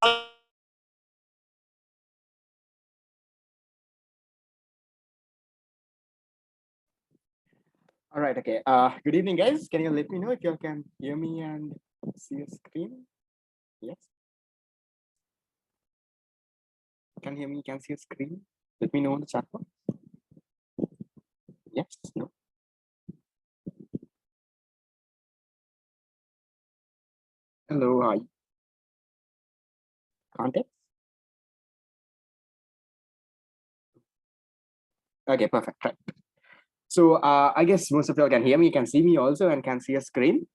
All right, okay. Good evening, guys. Can you let me know if you can hear me and see a screen? Yes. Can hear me, can see a screen? Let me know in the chat box. Yes, no. Hello, hi. Context? Okay, perfect, right. So I guess most of you all can hear me, can see me also, and can see a screen.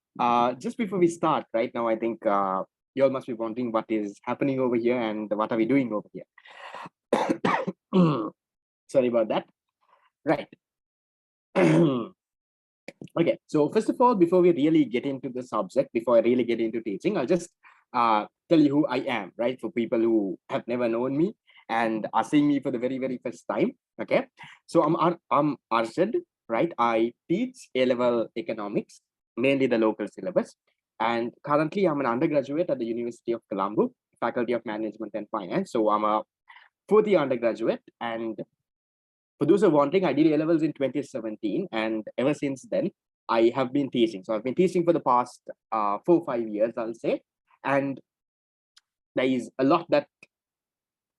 Just before we start, right now, I think you all must be wondering what is happening over here and what are we doing over here. Sorry about that. Right. Okay, so first of all, before we really get into the subject, before I really get into teaching, I'll just tell you who I am, right? For people who have never known me and are seeing me for the very, very first time. Okay, so I'm Arshad, right? I teach A-level economics, mainly the local syllabus, and currently I'm an undergraduate at the University of Colombo, Faculty of Management and Finance. So I'm a fourth year undergraduate, and for those who are wondering, I did A levels in 2017, and ever since then, I have been teaching. So I've been teaching for the past 4 or 5 years, I'll say, and there is a lot that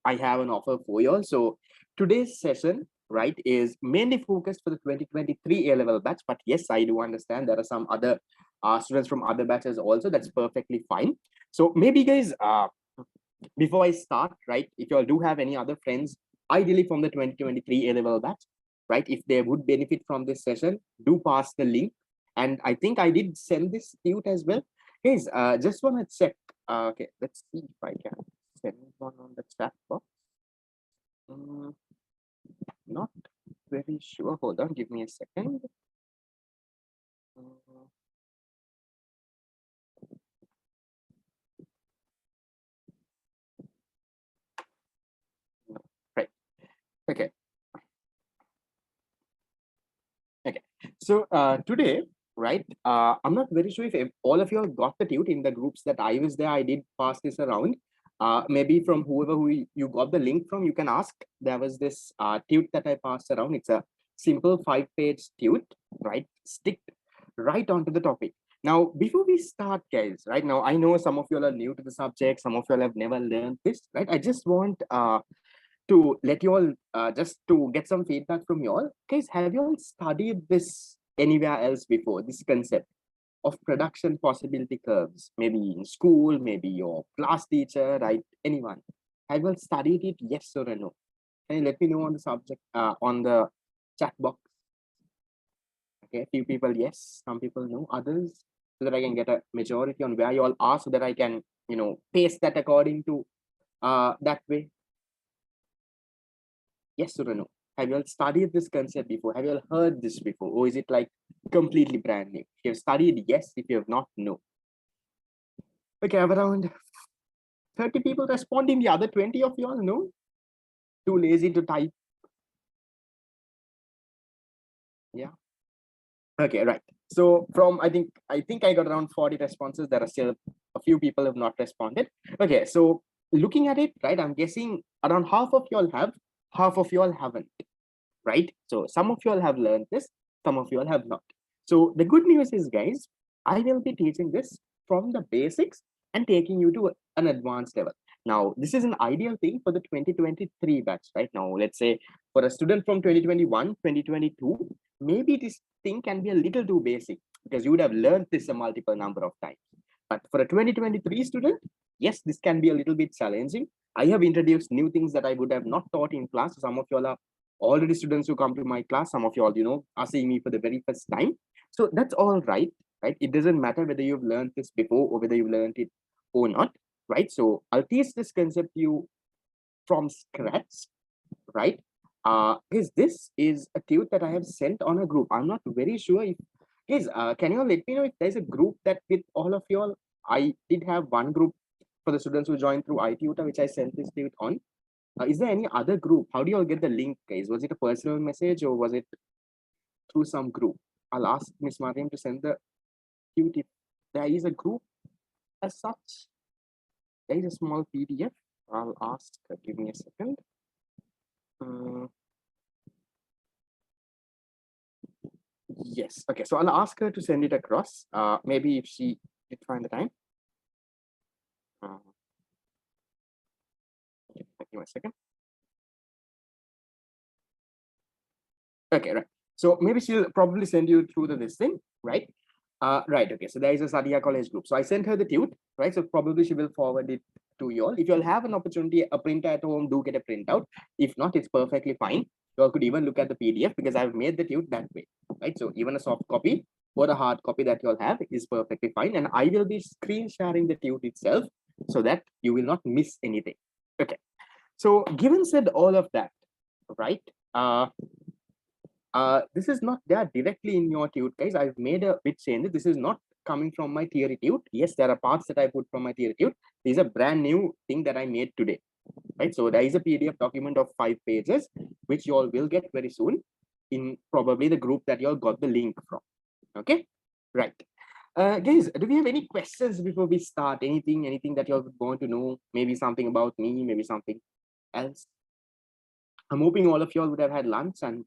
I have an offer for you all. So today's session, right, is mainly focused for the 2023 A level batch. But yes, I do understand there are some other students from other batches also. That's perfectly fine. So maybe, guys, before I start, right, if you all do have any other friends, ideally from the 2023 A-level batch, right, if they would benefit from this session, do pass the link. And I think I did send this to you as well. Guys, just want to check. Okay, let's see if I can send one on the chat box. Not very sure. Hold on, give me a second. Right. Okay. Okay. So today, right, I'm not very sure if all of you all got the tute in the groups that I was there. I did pass this around. Maybe from whoever you got the link from, you can ask. There was this tute that I passed around. It's a simple 5-page tute, right? Stick right onto the topic. Now, before we start, guys, right now, I know some of you all are new to the subject. Some of you all have never learned this, right? I just want to let you all just to get some feedback from you all. Guys, have you all studied this anywhere else before? This concept of production possibility curves, maybe in school, maybe your class teacher, right? Anyone? Have you all studied it? Yes or a no? Can you let me know on the subject on the chat box? Okay, a few people yes, some people no, others, so that I can get a majority on where you all are, so that I can paste that according to that way. Yes or no? Have you all studied this concept before? Have you all heard this before? Or is it like completely brand new? If you have studied, yes. If you have not, no. Okay, I have around 30 people responding. The other 20 of you all, no? Too lazy to type. Yeah. Okay, right. So from I think I got around 40 responses. There are still a few people who have not responded. Okay, so looking at it, right, I'm guessing around half of you all have, half of you all haven't. Right? So some of you all have learned this, some of you all have not. So the good news is, guys, I will be teaching this from the basics and taking you to an advanced level. Now, this is an ideal thing for the 2023 batch, right? Now, let's say for a student from 2021, 2022, maybe this thing can be a little too basic because you would have learned this a multiple number of times. But for a 2023 student, yes, this can be a little bit challenging. I have introduced new things that I would have not taught in class. Some of you all are already students who come to my class. Some of you all, are seeing me for the very first time. So that's all right, right? It doesn't matter whether you've learned this before or whether you've learned it or not, right? So I'll teach this concept to you from scratch, right? Because this is a tute that I have sent on a group. I'm not very sure if, guys, can you all let me know if there's a group that with all of you all? I did have one group for the students who joined through iTutor, which I sent this tute on. Is there any other group? How do you all get the link, guys? Was it a personal message or was it through some group? I'll ask Miss Mariam to send the tute if there is a group as such. there is a small PDF. I'll ask, give me a second. Yes. Okay. So I'll ask her to send it across. Maybe if she did find the time. Okay, give me a second. Okay, right. So maybe she'll probably send you through this thing, right? Right. Okay. So there is a Sateha college group. So I sent her the tute, right? So probably she will forward it to you all. If you all have an opportunity, a printer at home, do get a printout. If not, it's perfectly fine. You all could even look at the PDF because I've made the tute that way, right? So even a soft copy or a hard copy that you all have is perfectly fine. And I will be screen sharing the tute itself so that you will not miss anything. Okay. So given said all of that, right? This is not there directly in your tute, guys. I've made a bit change. This is not coming from my theory tute. Yes, there are parts that I put from my theory tute. This is a brand new thing that I made today, right? So there is a PDF document of 5 pages, which you all will get very soon in probably the group that you all got the link from. Okay, right. Guys, do we have any questions before we start? Anything that you all want to know? Maybe something about me, maybe something else. I'm hoping all of you all would have had lunch and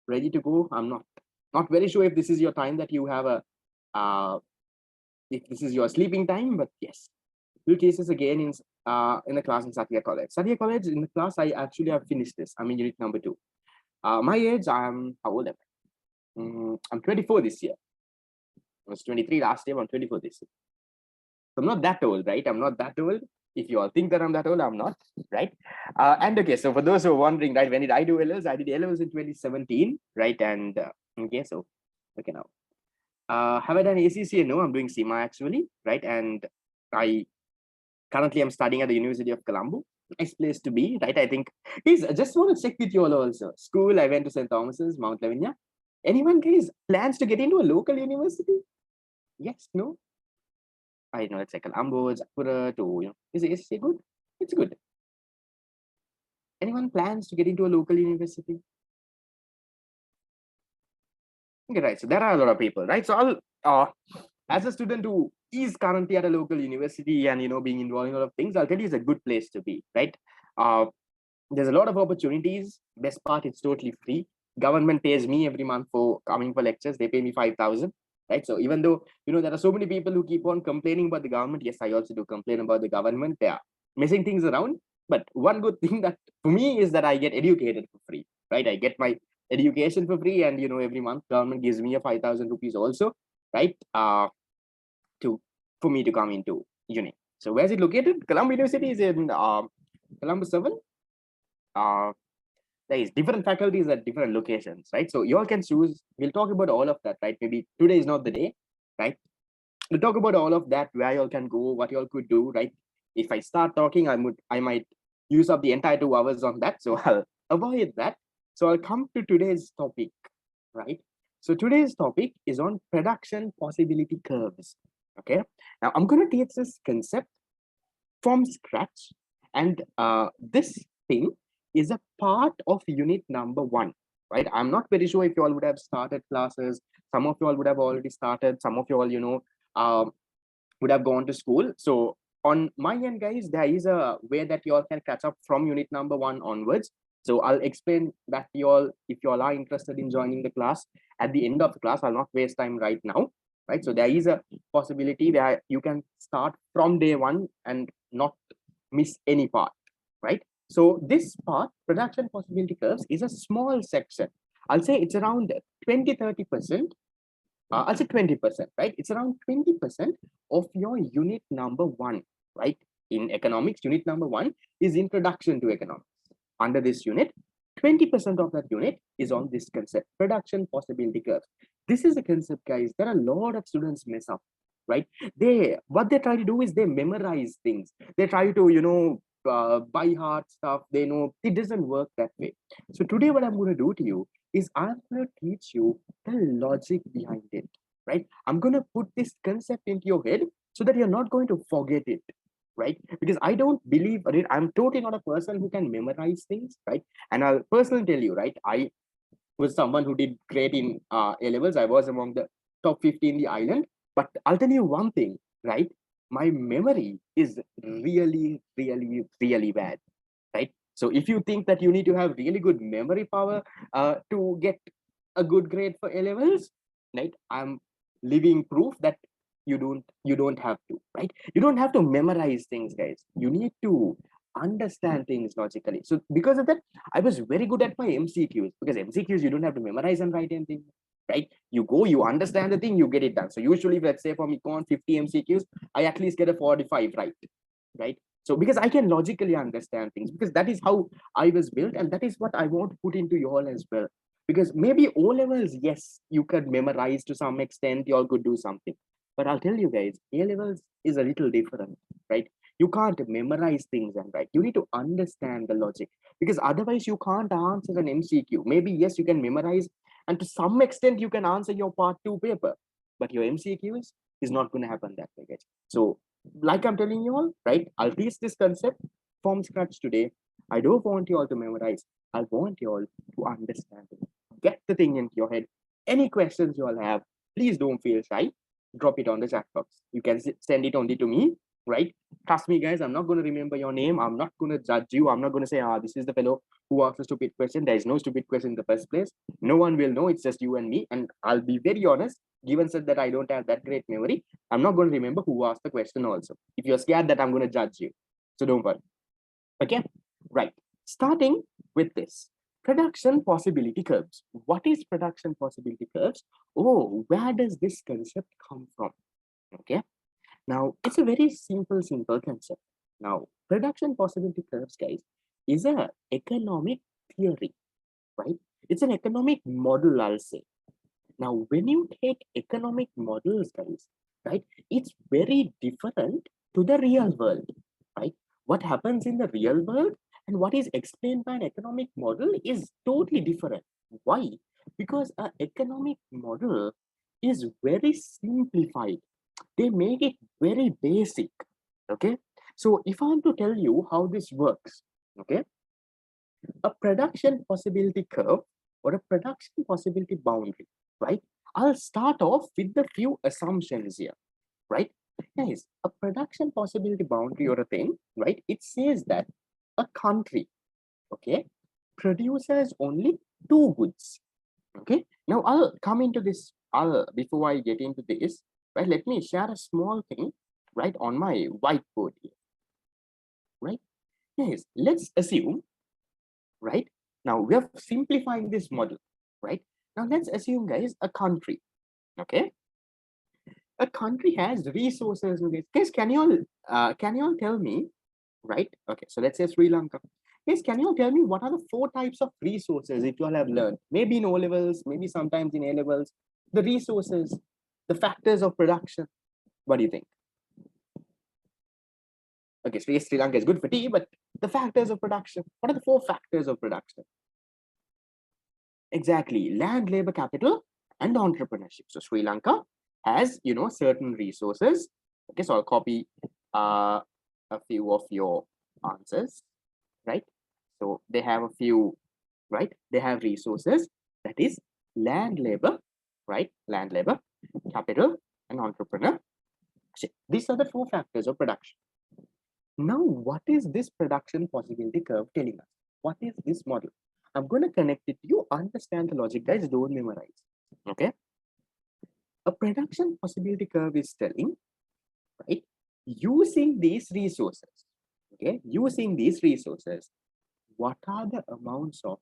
ready to go. I'm not very sure if this is your time that you have a if this is your sleeping time, but yes, few cases again in the class in Sateha College. Sateha College in the class, I actually have finished this. I'm in unit number 2. My age, I'm how old am I? I'm 24 this year. I was 23 last year. I'm 24 this year. So I'm not that old, right? I'm not that old. If you all think that I'm that old, I'm not, right? And okay, so for those who are wondering, right, when did I do LLs? I did LLs in 2017, right? And okay, so okay now. Have I done ACCA? No, I'm doing CIMA actually, right? And I currently am studying at the University of Colombo. Nice place to be, right? I think. Guys, I just want to check with you all also. School, I went to St. Thomas's, Mount Lavinia. Anyone, guys, plans to get into a local university? Yes, no? I know it's like Colombo, Japura, to, is it good? It's good. Anyone plans to get into a local university? Okay, right. So there are a lot of people, right? So I'll, as a student who is currently at a local university and being involved in a lot of things, I'll tell you it's a good place to be, right? There's a lot of opportunities. Best part, it's totally free. Government pays me every month for coming for lectures. They pay me 5,000, right? So even though there are so many people who keep on complaining about the government, yes, I also do complain about the government. They are messing things around. But one good thing that for me is that I get educated for free, right? I get my education for free, and every month government gives me a 5,000 rupees also, right? To for me to come into uni. So where is it located? Colombo University is in Colombo 7. There is different faculties at different locations, right? So you all can choose. We'll talk about all of that, right? Maybe today is not the day, right? We'll talk about all of that, where you all can go, what you all could do, right? If I start talking, I might use up the entire 2 hours on that. So I'll avoid that. So I'll come to today's topic, right? So today's topic is on production possibility curves. Okay. Now I'm going to teach this concept from scratch, and this thing is a part of unit number 1, right? I'm not very sure if you all would have started classes. Some of you all would have already started. Some of you all, would have gone to school. So on my end, guys, there is a way that you all can catch up from unit number 1 onwards. So I'll explain that to you all if you all are interested in joining the class at the end of the class. I'll not waste time right now, right? So there is a possibility that you can start from day 1 and not miss any part, right? So this part, production possibility curves, is a small section. I'll say it's around 20-30%. I'll say 20%, right? It's around 20% of your unit number 1, right? In economics, unit number 1 is introduction to economics. Under this unit, 20% of that unit is on this concept, production possibility curves. This is a concept, guys. There are a lot of students mess up, right? What they try to do is they memorize things. They try to, by heart stuff. They know it doesn't work that way. So today, what I'm going to do to you is I'm going to teach you the logic behind it, right? I'm going to put this concept into your head so that you're not going to forget it, right? Because I don't believe it. I'm totally not a person who can memorize things, right? And I'll personally tell you, right? I was someone who did great in A levels. I was among the top 50 in the island. But I'll tell you one thing, right? my memory is really, really, really bad, right? So if you think that you need to have really good memory power to get a good grade for A levels, right? I'm living proof that you don't have to, right? You don't have to memorize things, guys. You need to understand things logically. So because of that, I was very good at my MCQs, because MCQs you don't have to memorize and write anything, right? You go, you understand the thing, you get it done. So usually, let's say for me, on 50 MCQs, I at least get a 45 right? So because I can logically understand things, because that is how I was built, and that is what I want to put into you all as well. Because maybe O levels, yes, you could memorize to some extent, you all could do something. But I'll tell you guys, A levels is a little different, right? You can't memorize things and write. You need to understand the logic, because otherwise you can't answer an MCQ. Maybe yes, you can memorize, and to some extent you can answer your part 2 paper, but your MCQs is not going to happen that way, guys. So like I'm telling you all, right? I'll teach this concept from scratch today. I don't want you all to memorize. I want you all to understand it. Get the thing into your head. Any questions you all have, please don't feel shy. Drop it on the chat box. You can send it only to me, right? Trust me, guys. I'm not going to remember your name. I'm not going to judge you. I'm not going to say, this is the fellow who asked a stupid question. There is no stupid question in the first place. No one will know. It's just you and me. And I'll be very honest, given said that I don't have that great memory, I'm not going to remember who asked the question also. If you're scared that I'm going to judge you, so don't worry. Okay, right. Starting with this. Production possibility curves. What is production possibility curves? Oh, where does this concept come from? Okay, now it's a very simple concept. Now, production possibility curves, guys, is a economic theory, right? It's an economic model, I'll say. Now, when you take economic models, guys, right, it's very different to the real world, right? What happens in the real world and what is explained by an economic model is totally different. Why? Because an economic model is very simplified. They make it very basic. Okay. So if I'm to tell you how this works, okay, a production possibility curve or a production possibility boundary, right? I'll start off with the few assumptions here, right? Guys, a production possibility boundary or a thing, right? It says that a country, okay, produces only 2 goods. Okay. Now I'll come into this. Before I get into this, right? Let me share a small thing, right, on my whiteboard here, right? Yes, let's assume, right? Now we are simplifying this model, right? Now let's assume, guys, a country, okay? A country has resources. Guys, can you all tell me, right? Okay, so let's say Sri Lanka. Guys, can you all tell me what are the 4 types of resources if you all have learned? Maybe in O levels, maybe sometimes in A levels. The resources, the factors of production. What do you think? Okay, Sri Lanka is good for tea, but the factors of production. What are the 4 factors of production? Exactly, land, labor, capital, and entrepreneurship. So Sri Lanka has, certain resources. Okay, so I'll copy a few of your answers, right? So they have a few, right? They have resources, that is land, labor, right? Land, labor, capital, and entrepreneur. These are the 4 factors of production. Now, what is this production possibility curve telling us? What is this model? I'm going to connect it to you. Understand the logic, guys. Don't memorize. Okay. A production possibility curve is telling, right? Using these resources, okay? Using these resources, what are the amounts of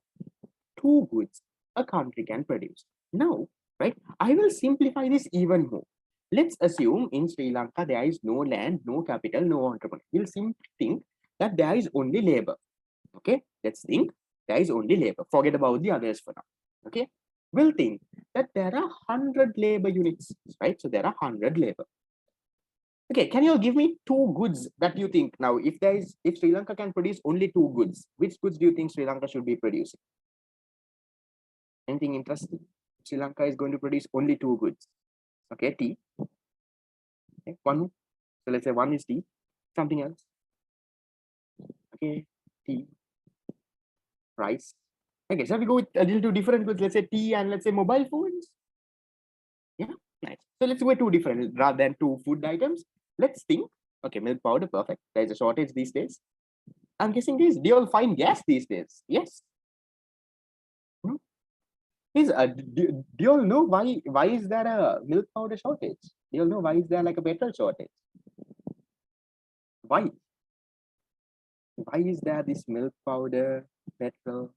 2 goods a country can produce? Now, right? I will simplify this even more. Let's assume in Sri Lanka there is no land, no capital, no entrepreneur. We'll simply think that there is only labor. Okay, let's think there is only labor. Forget about the others for now. Okay, we'll think that there are 100 labor units, right? So there are 100 labor. Okay, can you give me 2 goods that you think now? If Sri Lanka can produce only 2 goods, which goods do you think Sri Lanka should be producing? Anything interesting? Sri Lanka is going to produce only 2 goods. Okay, tea. Okay, one. So let's say one is tea. Something else. Okay, tea, rice. Okay, so we go with a little too different goods. Let's say tea and let's say mobile phones. Yeah, nice. So let's go with 2 different rather than 2 food items. let's think. Okay, milk powder, perfect. There's a shortage these days. I'm guessing this. Do you all find gas these days? Yes. Hmm? Please, do you all know why is there a milk powder shortage? Do you all know why is there like a petrol shortage? Why? Why is there this milk powder, petrol?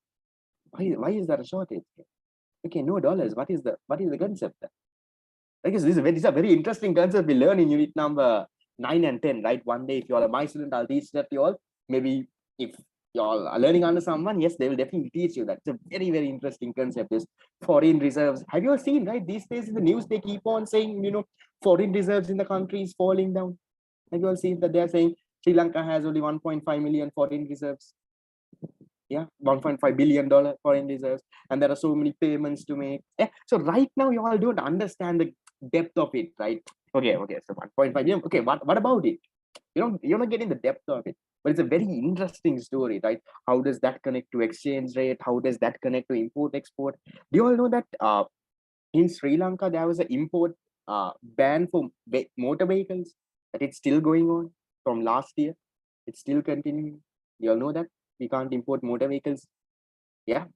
Why is there a shortage? Okay, no dollars. What is the concept? I guess this is a very interesting concept we learn in unit number 9 and 10, right? One day, if you all are my student, I'll teach that to you all. Maybe if you all are learning under someone, yes, they will definitely teach you that. It's a very, very interesting concept, is foreign reserves. Have you all seen, right? These days in the news, they keep on saying, foreign reserves in the country is falling down. Have you all seen that they're saying Sri Lanka has only 1.5 million foreign reserves? Yeah, $1.5 billion foreign reserves, and there are so many payments to make. Yeah, so right now you all don't understand the depth of it, right? Okay, so 1.5 billion. Okay, what about it? You're not getting the depth of it, but it's a very interesting story, right? How does that connect to exchange rate? How does that connect to import export? Do you all know that in Sri Lanka there was an import ban for motor vehicles, that it's still going on from last year? It's still continuing. You all know that we can't import motor vehicles. Yeah.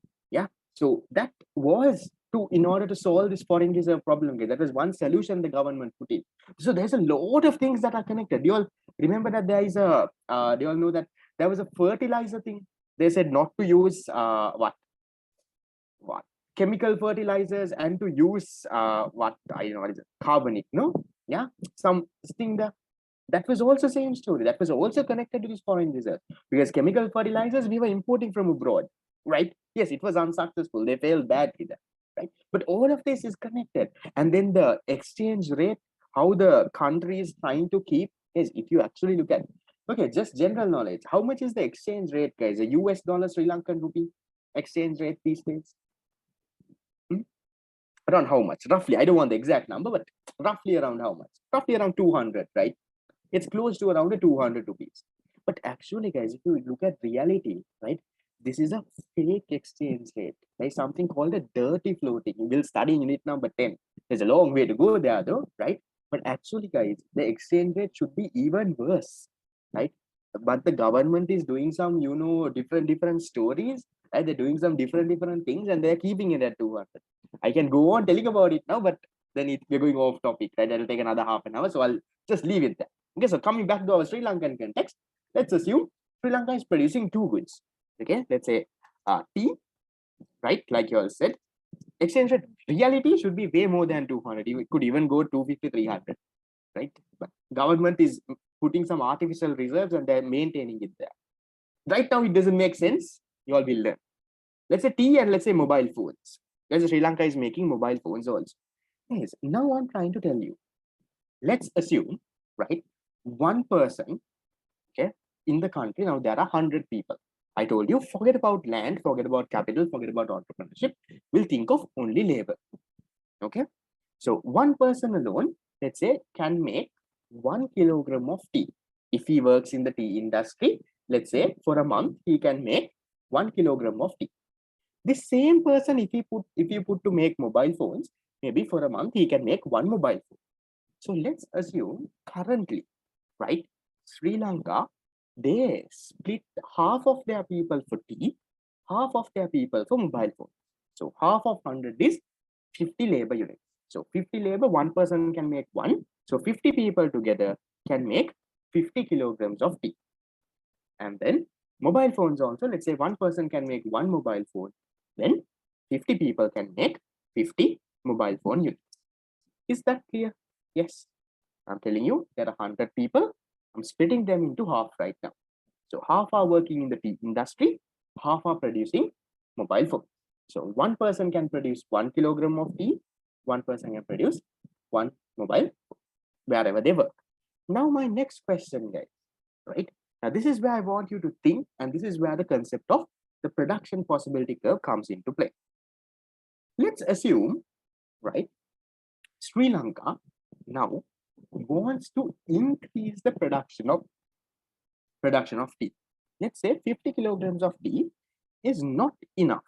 So that was in order to solve this foreign reserve problem. That was one solution the government put in. So there's a lot of things that are connected. Do you all remember that there is do you all know that there was a fertilizer thing? They said not to use what chemical fertilizers, and to use what I know what is it, carbonic, no? Yeah, some thing that was also same story. That was also connected to this foreign reserve, because chemical fertilizers we were importing from abroad, right? Yes, it was unsuccessful. They failed badly there, right? But all of this is connected. And then the exchange rate, how the country is trying to keep, is if you actually look at, okay, just general knowledge. How much is the exchange rate, guys? A US dollar, Sri Lankan rupee exchange rate these days? Hmm? Around how much? Roughly, I don't want the exact number, but roughly around how much? Roughly around 200, right? It's close to around 200 rupees. But actually, guys, if you look at reality, right, this is a fake exchange rate. There's something called a dirty floating. You will study in unit number 10. There's a long way to go there, though, right? But actually, guys, the exchange rate should be even worse, right? But the government is doing some, different stories, right? They're doing some different things, and they're keeping it at 200. I can go on telling about it now, but then we're going off topic, right? That'll take another half an hour, so I'll just leave it there. Okay, so coming back to our Sri Lankan context, let's assume Sri Lanka is producing two goods. Okay, let's say tea, right? Like you all said, exchange rate reality should be way more than 200. It could even go 250, 300, right? But government is putting some artificial reserves and they're maintaining it there. Right now, it doesn't make sense. You all will learn. Let's say tea and let's say mobile phones. Let's say Sri Lanka is making mobile phones also. Yes, now I'm trying to tell you. Let's assume, right, one person, okay, in the country, now there are 100 people. I told you, forget about land, forget about capital, forget about entrepreneurship. We'll think of only labor. Okay. So one person alone, let's say, can make 1 kilogram of tea. If he works in the tea industry, let's say for a month, he can make 1 kilogram of tea. This same person, if you put to make mobile phones, maybe for a month, he can make one mobile phone. So let's assume currently, right, Sri Lanka, they split half of their people for tea, half of their people for mobile phone. So half of 100 is 50 labor units. So 50 labor, one person can make one. So 50 people together can make 50 kilograms of tea. And then mobile phones also, let's say one person can make one mobile phone. Then 50 people can make 50 mobile phone units. Is that clear? Yes. I'm telling you, there are 100 people. I'm splitting them into half right now. So half are working in the tea industry, half are producing mobile phones. So one person can produce 1 kilogram of tea, one person can produce one mobile phone, wherever they work. Now my next question, guys, right? Now this is where I want you to think, and this is where the concept of the production possibility curve comes into play. Let's assume, right, Sri Lanka now wants to increase the production of tea. Let's say 50 kilograms of tea is not enough.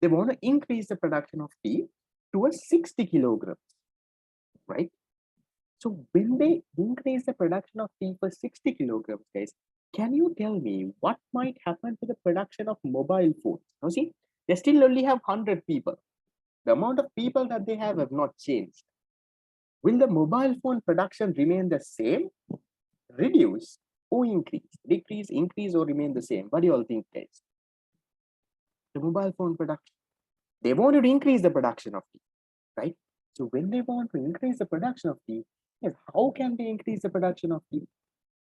They want to increase the production of tea to a 60 kilograms, right? So when they increase the production of tea for 60 kilograms, guys, can you tell me what might happen to the production of mobile phones? Now see, they still only have 100 people. The amount of people that they have not changed. Will the mobile phone production remain the same, reduce, or increase? Decrease, increase, or remain the same? What do you all think, guys? The mobile phone production. They wanted to increase the production of tea, right? So when they want to increase the production of tea, yes, how can they increase the production of tea?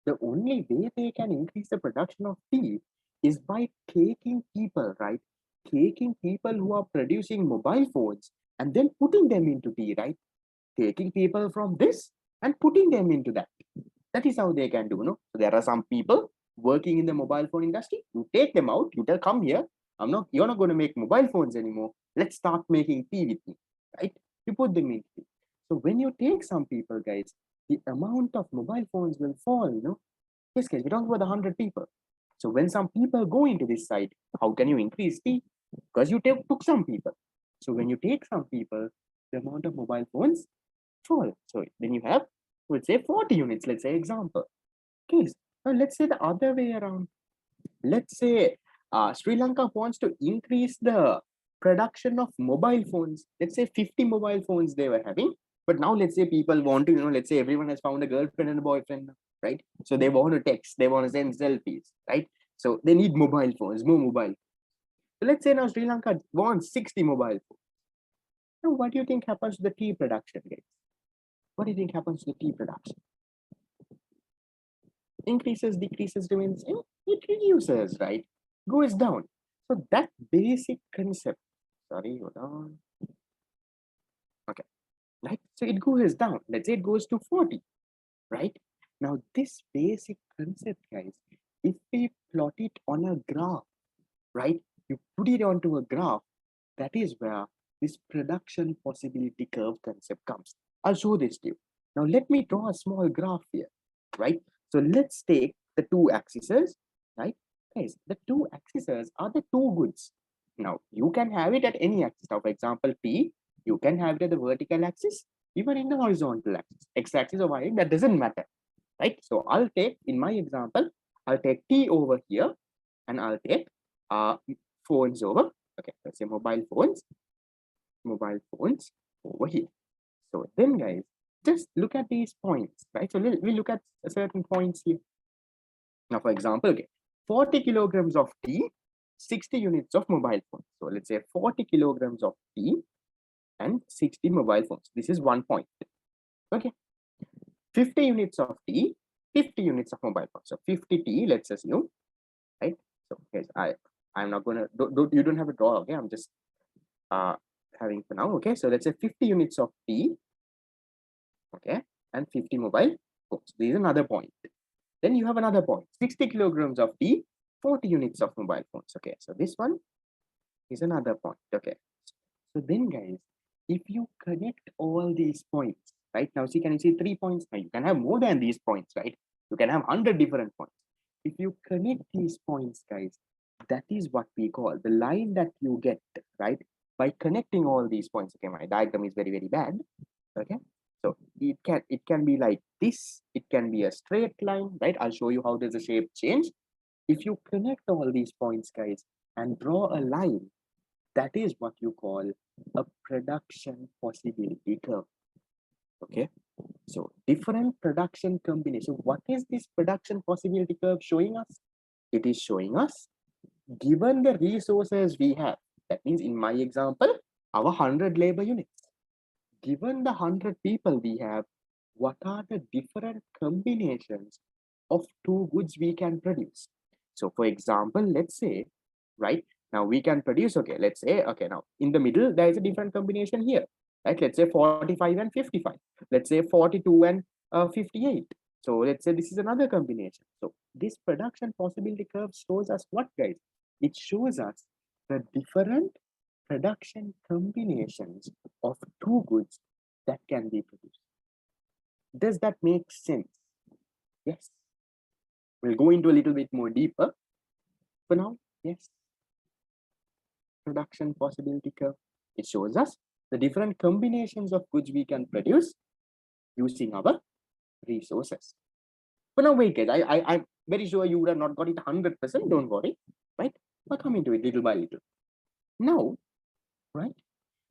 The only way they can increase the production of tea is by taking people, right? Taking people who are producing mobile phones and then putting them into tea, right? Taking people from this and putting them into that. That is how they can do, no? So there are some people working in the mobile phone industry. You take them out, you tell, come here. You're not going to make mobile phones anymore. Let's start making tea with me, right? You put them in tea. So when you take some people, guys, the amount of mobile phones will fall, no? Yes, guys, we're talking about 100 people. So when some people go into this site, how can you increase tea? Because you took some people. So when you take some people, the amount of mobile phones fall. So then you have, let's say 40 units, let's say example. Okay, now let's say the other way around. Let's say Sri Lanka wants to increase the production of mobile phones. Let's say 50 mobile phones they were having. But now let's say people want to, let's say everyone has found a girlfriend and a boyfriend, right? So they want to text, they want to send selfies, right? So they need mobile phones, more mobile. So let's say now Sri Lanka wants 60 mobile phones. Now what do you think happens to the tea production, guys? What do you think happens to the tea production? Increases, decreases, remains, it reduces, right? Goes down. So that basic concept, sorry, hold on. Okay, right? So it goes down. Let's say it goes to 40, right? Now this basic concept, guys, if we plot it on a graph, right? You put it onto a graph, that is where this production possibility curve concept comes. I'll show this to you. Now let me draw a small graph here, right? So let's take the two axes, right? Guys, the two axes are the two goods. Now you can have it at any axis. Now, for example, P, you can have it at the vertical axis, even in the horizontal axis, x-axis or y, that doesn't matter, right? So I'll take, in my example, I'll take T over here and I'll take phones over. Okay, let's say mobile phones over here. So then, guys, just look at these points, right? So we look at certain points here. Now, for example, okay, 40 kilograms of tea, 60 units of mobile phones. So let's say 40 kilograms of tea and 60 mobile phones. This is one point. Okay. 50 units of tea, 50 units of mobile phones. So 50 tea, let's assume, right? So guys, I'm not gonna you don't have a draw, okay? I'm just having for now. Okay, so let's say 50 units of tea, okay, and 50 mobile phones. This is another point. Then you have another point, 60 kilograms of tea, 40 units of mobile phones. Okay, so this one is another point. Okay, so then, guys, if you connect all these points, right? Now, see, can you see 3 points? Now, you can have more than these points, right? You can have 100 different points. If you connect these points, guys, that is what we call the line that you get, right? By connecting all these points. Okay, my diagram is very, very bad. Okay, so it can be like this. It can be a straight line, right? I'll show you how does the shape change. If you connect all these points, guys, and draw a line, that is what you call a production possibility curve. Okay, so different production combination. What is this production possibility curve showing us? It is showing us, given the resources we have, that means in my example, our 100 labor units, given the 100 people we have, what are the different combinations of two goods we can produce? So for example, let's say, right, now we can produce, okay, let's say, okay, now in the middle, there is a different combination here, right? Let's say 45 and 55. Let's say 42 and 58. So let's say this is another combination. So this production possibility curve shows us what, guys? It shows us the different production combinations of two goods that can be produced. Does that make sense? Yes. We'll go into a little bit more deeper. For now, yes. Production possibility curve. It shows us the different combinations of goods we can produce. using our resources. But now wait, guys, I'm very sure you would have not got it 100%. Don't worry, right? I'll come into it little by little. Now, right?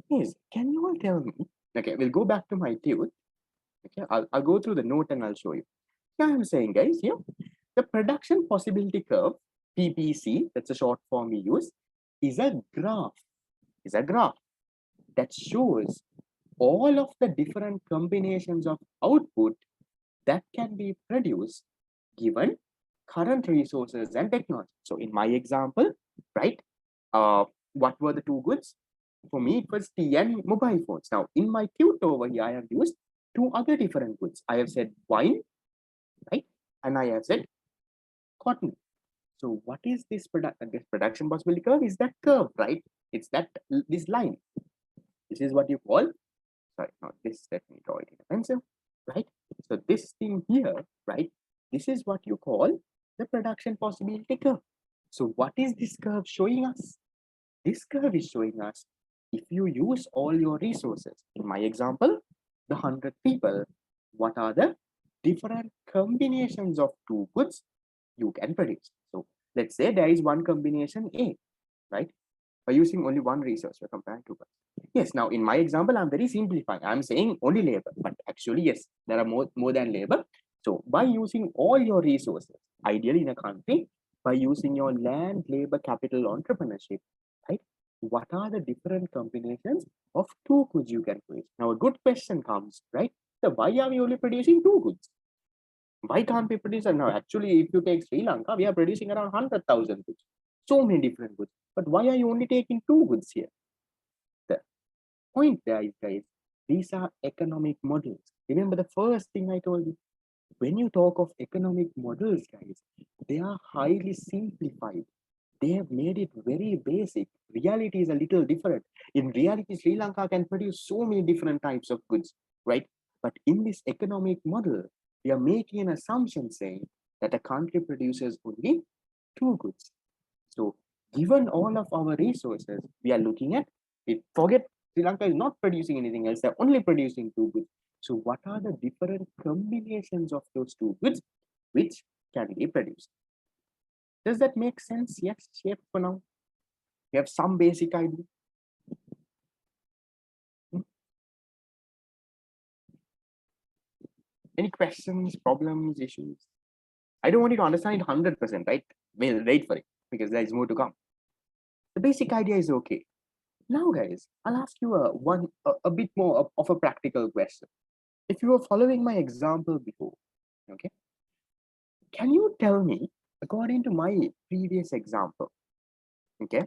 Yes, can you all tell me? Okay, we'll go back to my tute. Okay, I'll go through the note and I'll show you. Now I'm saying, guys, here, the production possibility curve, PPC, that's a short form we use, is a graph. Is a graph that shows all of the different combinations of output that can be produced given current resources and technology. So in my example, right, what were the two goods? For me, it was tea and mobile phones. Now, in my tute over here, I have used two other different goods. I have said wine, right, and I have said cotton. So what is this production possibility curve? Is that curve, right? It's that this line. This is what you call, sorry, not this, let me draw it in a pencil, right? So this thing here, right? This is what you call the production possibility curve. So what is this curve showing us? This curve is showing us if you use all your resources. In my example, the 100 people, what are the different combinations of two goods you can produce? So let's say there is one combination A, right? By using only one resource, we're comparing two goods. Yes, now in my example, I'm very simplifying. I'm saying only labor, but actually, yes, there are more than labor. So by using all your resources, ideally in a country, by using your land, labor, capital, entrepreneurship, right? What are the different combinations of two goods you can produce? Now a good question comes, right? So why are we only producing two goods? Why can't we produce? Now actually, if you take Sri Lanka, we are producing around 100,000 goods. So many different goods. But why are you only taking two goods here? The point there is, guys, these are economic models. Remember the first thing I told you? When you talk of economic models, guys, they are highly simplified. They have made it very basic. Reality is a little different. In reality, Sri Lanka can produce so many different types of goods, right? But in this economic model, we are making an assumption saying that a country produces only two goods. So given all of our resources, we are looking at it. Forget Sri Lanka is not producing anything else. They're only producing two goods. So what are the different combinations of those two goods which can be produced? Does that make sense? Yes, shape for now. We have some basic idea. Any questions, problems, issues? I don't want you to understand it 100%, right? We'll wait for it because there is more to come. The basic idea is okay. Now, guys, I'll ask you a bit more of a practical question. If you were following my example before, okay, can you tell me, according to my previous example, okay,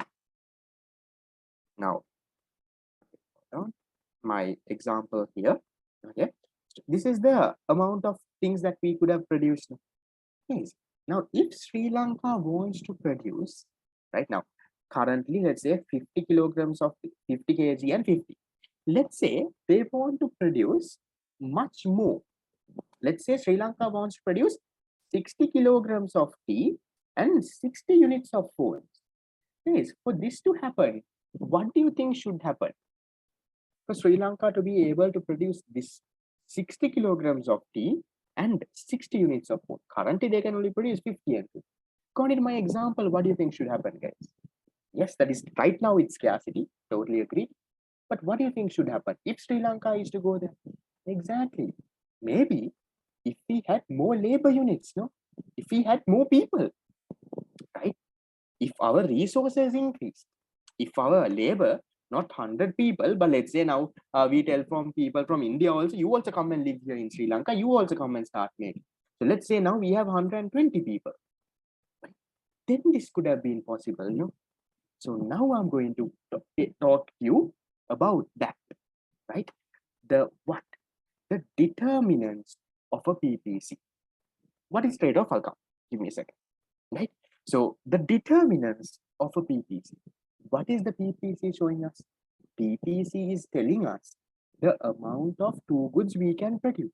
now, my example here, okay, this is the amount of things that we could have produced. Yes. Now, if Sri Lanka wants to produce, right now, currently, let's say 50 kilograms of 50 kg and 50. Let's say they want to produce much more. Let's say Sri Lanka wants to produce 60 kilograms of tea and 60 units of phones. Yes, for this to happen, what do you think should happen? For Sri Lanka to be able to produce this 60 kilograms of tea and 60 units of phone. Currently, they can only produce 50 and 50. According to my example, what do you think should happen, guys? Yes, that is right now it's scarcity. Totally agree. But what do you think should happen if Sri Lanka is to go there? Exactly. Maybe if we had more labor units, no? If we had more people, right? If our resources increase, if our labor, not 100 people, but let's say now we tell from people from India also, you also come and live here in Sri Lanka, you also come and start making. So let's say now we have 120 people. Then this could have been possible, no? So now I'm going to talk to you about that, right? The what? The determinants of a PPC. What is trade-off? I'll come. Give me a second, right? So the determinants of a PPC. What is the PPC showing us? PPC is telling us the amount of two goods we can produce.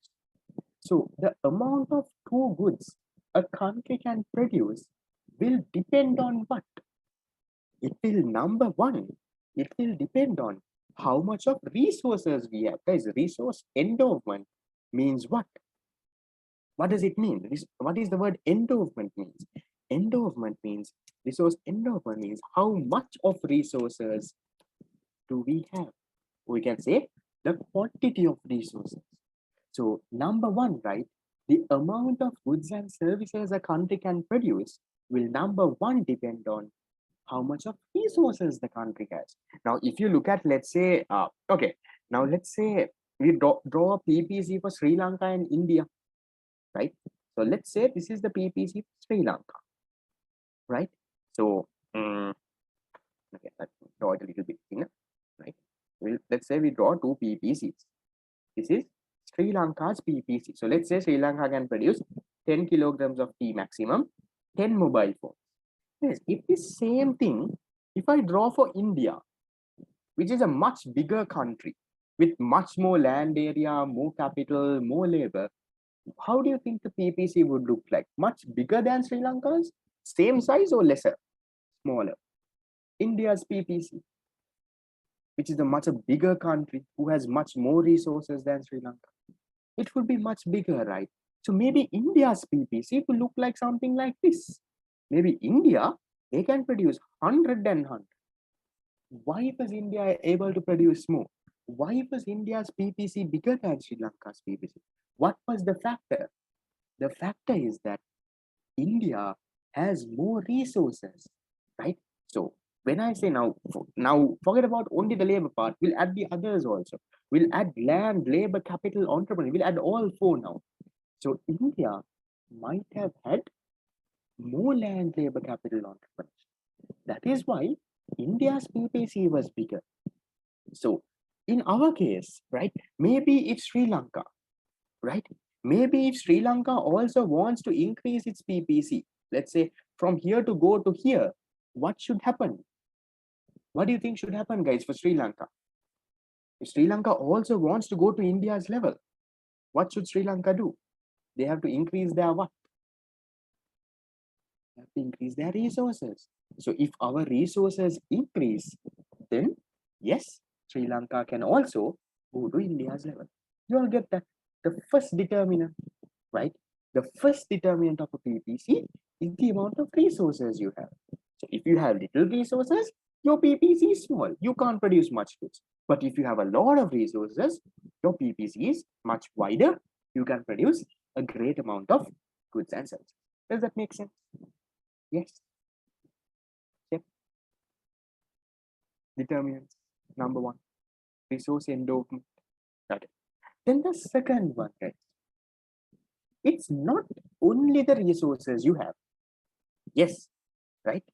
So the amount of two goods a country can produce will depend on what? It will, number one, it will depend on how much of resources we have. Guys, resource endowment means what? What does it mean? What is the word endowment means? Endowment means resource. Endowment means how much of resources do we have? We can say the quantity of resources. So number one, right? The amount of goods and services a country can produce will number one depend on how much of resources the country has. Now, if you look at, let's say, okay, now let's say we draw a PPC for Sri Lanka and India, right? So let's say this is the PPC for Sri Lanka, right? So, okay, let's draw it a little bit thinner, right? Let's say we draw two PPCs. This is Sri Lanka's PPC. So let's say Sri Lanka can produce 10 kilograms of tea maximum, 10 mobile phones. Yes, if the same thing, if I draw for India, which is a much bigger country with much more land area, more capital, more labor, how do you think the PPC would look like? Much bigger than Sri Lanka's? Same size or lesser? Smaller? India's PPC, which is a much bigger country who has much more resources than Sri Lanka. It would be much bigger, right? So maybe India's PPC will look like something like this. Maybe India, they can produce 100 and 100. Why was India able to produce more? Why was India's PPC bigger than Sri Lanka's PPC? What was the factor? The factor is that India has more resources, right? So when I say now forget about only the labor part, we'll add the others also. We'll add land, labor, capital, entrepreneur. We'll add all four now. So India might have had more land, labor, capital, entrepreneurs. That is why India's PPC was bigger. So in our case, right, maybe it's Sri Lanka, right? Maybe if Sri Lanka also wants to increase its PPC, let's say from here to go to here, what should happen? What do you think should happen, guys, for Sri Lanka? If Sri Lanka also wants to go to India's level, what should Sri Lanka do? They have to increase their what? They have to increase their resources. So if our resources increase, then yes, Sri Lanka can also go to India's level. You all get that? The first determinant, right? The first determinant of a PPC is the amount of resources you have. So if you have little resources, your PPC is small. You can't produce much goods. But if you have a lot of resources, your PPC is much wider. You can produce a great amount of goods and services. Does that make sense? Yes. Yep. Determinants. Number one, resource endowment. Okay. Then the second one, guys. It's not only the resources you have. Yes, right?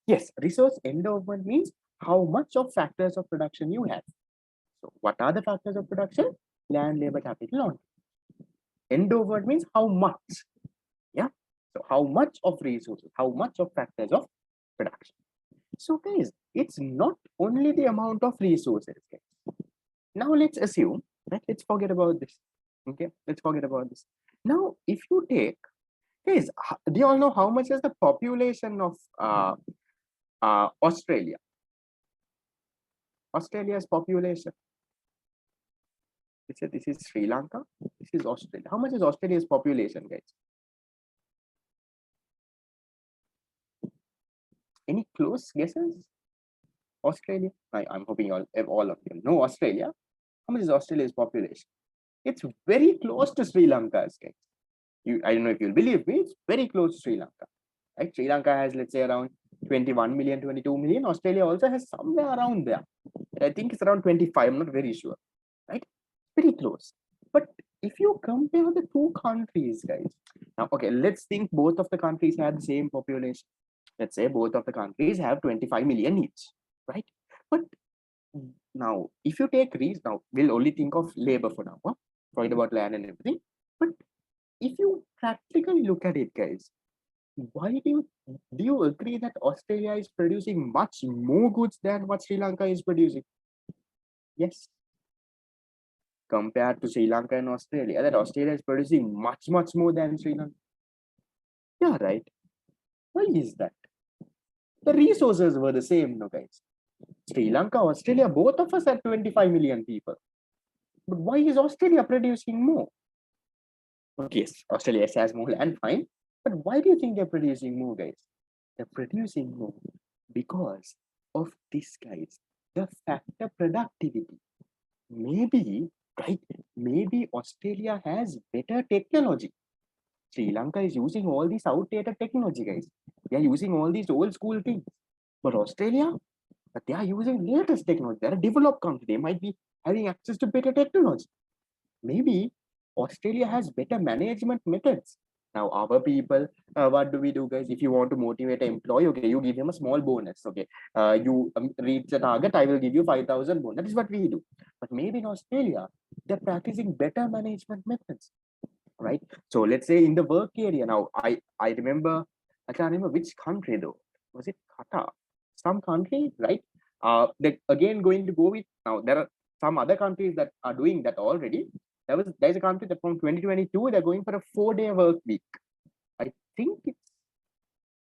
Yes, resource endowment means how much of factors of production you have. So what are the factors of production? Land, labor, capital, on. Endowment means how much. Yeah. So how much of resources, how much of factors of production. So guys, it's not only the amount of resources. Guys. Now let's assume, right? Let's forget about this. Okay, let's forget about this. Now, if you take, guys, do you all know how much is the population of Australia? Australia's population. This is Sri Lanka. This is Australia. How much is Australia's population, guys? Any close guesses? Australia. I'm hoping all of you know Australia. How much is Australia's population? It's very close to Sri Lanka's, guys. I don't know if you'll believe me. It's very close to Sri Lanka. Right? Sri Lanka has, let's say, around 21 million, 22 million. Australia also has somewhere around there. I think it's around 25. I'm not very sure. Right? Pretty close. But if you compare the two countries, guys, now, okay, let's think both of the countries have the same population. Let's say both of the countries have 25 million each, right? But now, if you take now we'll only think of labor for now, huh? Forget about land and everything. But if you practically look at it, guys, why do you agree that Australia is producing much more goods than what Sri Lanka is producing? Yes. Compared to Sri Lanka and Australia, that Australia is producing much more than Sri Lanka. Yeah, right. Why is that? The resources were the same, no, guys. Sri Lanka, Australia, both of us had 25 million people. But why is Australia producing more? Okay, yes, Australia has more land, fine. But why do you think they're producing more, guys? They're producing more because of this, guys. The factor productivity. Maybe, right? Maybe Australia has better technology. Sri Lanka is using all these outdated technology, guys. They are using all these old school things. But Australia, they are using latest technology. They're a developed country. They might be having access to better technology. Maybe Australia has better management methods. Now, our people, what do we do, guys? If you want to motivate an employee, okay, you give him a small bonus. Okay, you reach the target, I will give you 5,000 bonus. That is what we do. But maybe in Australia, they're practicing better management methods, right? So let's say in the work area now, I remember, I can't remember which country though. Was it Qatar? Some country, right? That again going to go with now. There are some other countries that are doing that already. There's a country that from 2022 they're going for a 4-day work week. I think it's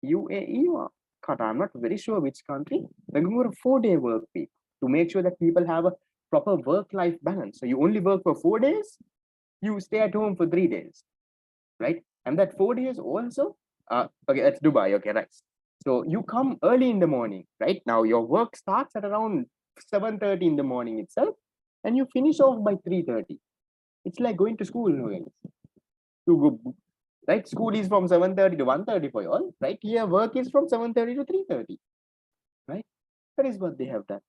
UAE or Qatar. I'm not very sure which country. They're going for a 4-day work week to make sure that people have a proper work-life balance. So you only work for 4 days, you stay at home for 3 days, right? And that 4 days also, okay, that's Dubai, okay, right. So you come early in the morning, right? Now your work starts at around 7:30 in the morning itself, and you finish off by 3:30. It's like going to school, no, guys. To go, right? School is from 7:30 to 1:30 for you all, right? Here work is from 7:30 to 3:30, right? That is what they have done.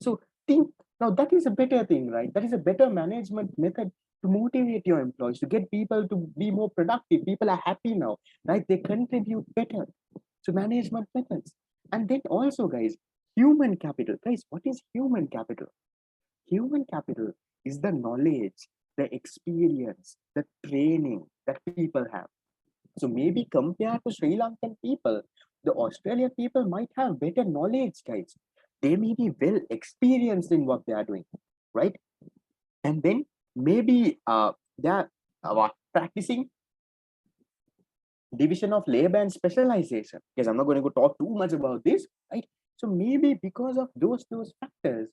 So think now that is a better thing, right? That is a better management method to motivate your employees, to get people to be more productive. People are happy now, right? They contribute better to management methods. And then also, guys, human capital. Guys, what is human capital? Human capital is the knowledge, the experience, the training that people have. So maybe compared to Sri Lankan people, the Australian people might have better knowledge, guys. They may be well experienced in what they are doing, right? And then maybe they are practicing division of labor and specialization. Because I'm not going to go talk too much about this, right? So maybe because of those factors,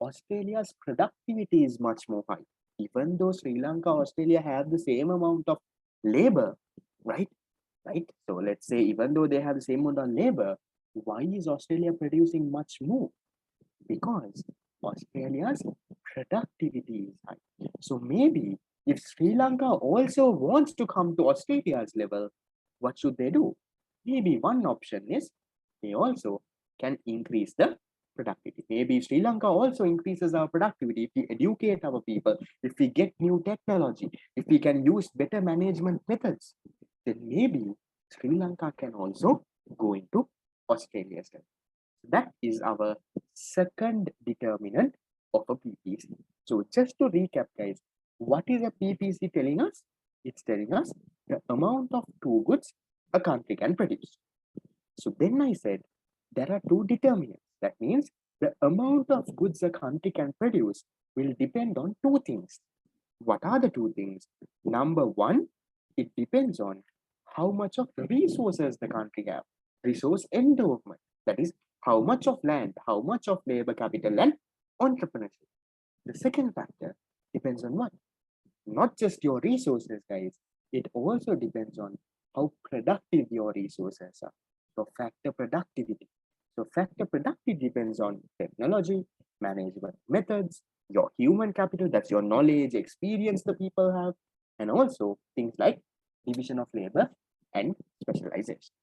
Australia's productivity is much more high. Even though Sri Lanka, Australia have the same amount of labor, right? Right. So let's say even though they have the same amount of labor, why is Australia producing much more? Because Australia's productivity is high. So maybe if Sri Lanka also wants to come to Australia's level, what should they do? Maybe one option is they also can increase the productivity. Maybe Sri Lanka also increases our productivity if we educate our people, if we get new technology, if we can use better management methods, then maybe Sri Lanka can also go into Australia's level. That is our second determinant of a PPC. So just to recap, guys, what is a PPC telling us? It's telling us the amount of two goods a country can produce. So then I said there are two determinants. That means the amount of goods a country can produce will depend on two things. What are the two things? Number one, it depends on how much of the resources the country have. Resource endowment. That is how much of land, how much of labor capital and entrepreneurship. The second factor depends on what? Not just your resources, guys. It also depends on how productive your resources are. So factor productivity. So factor productivity depends on technology, management methods, your human capital, that's your knowledge, experience the people have, and also things like division of labor and specialization.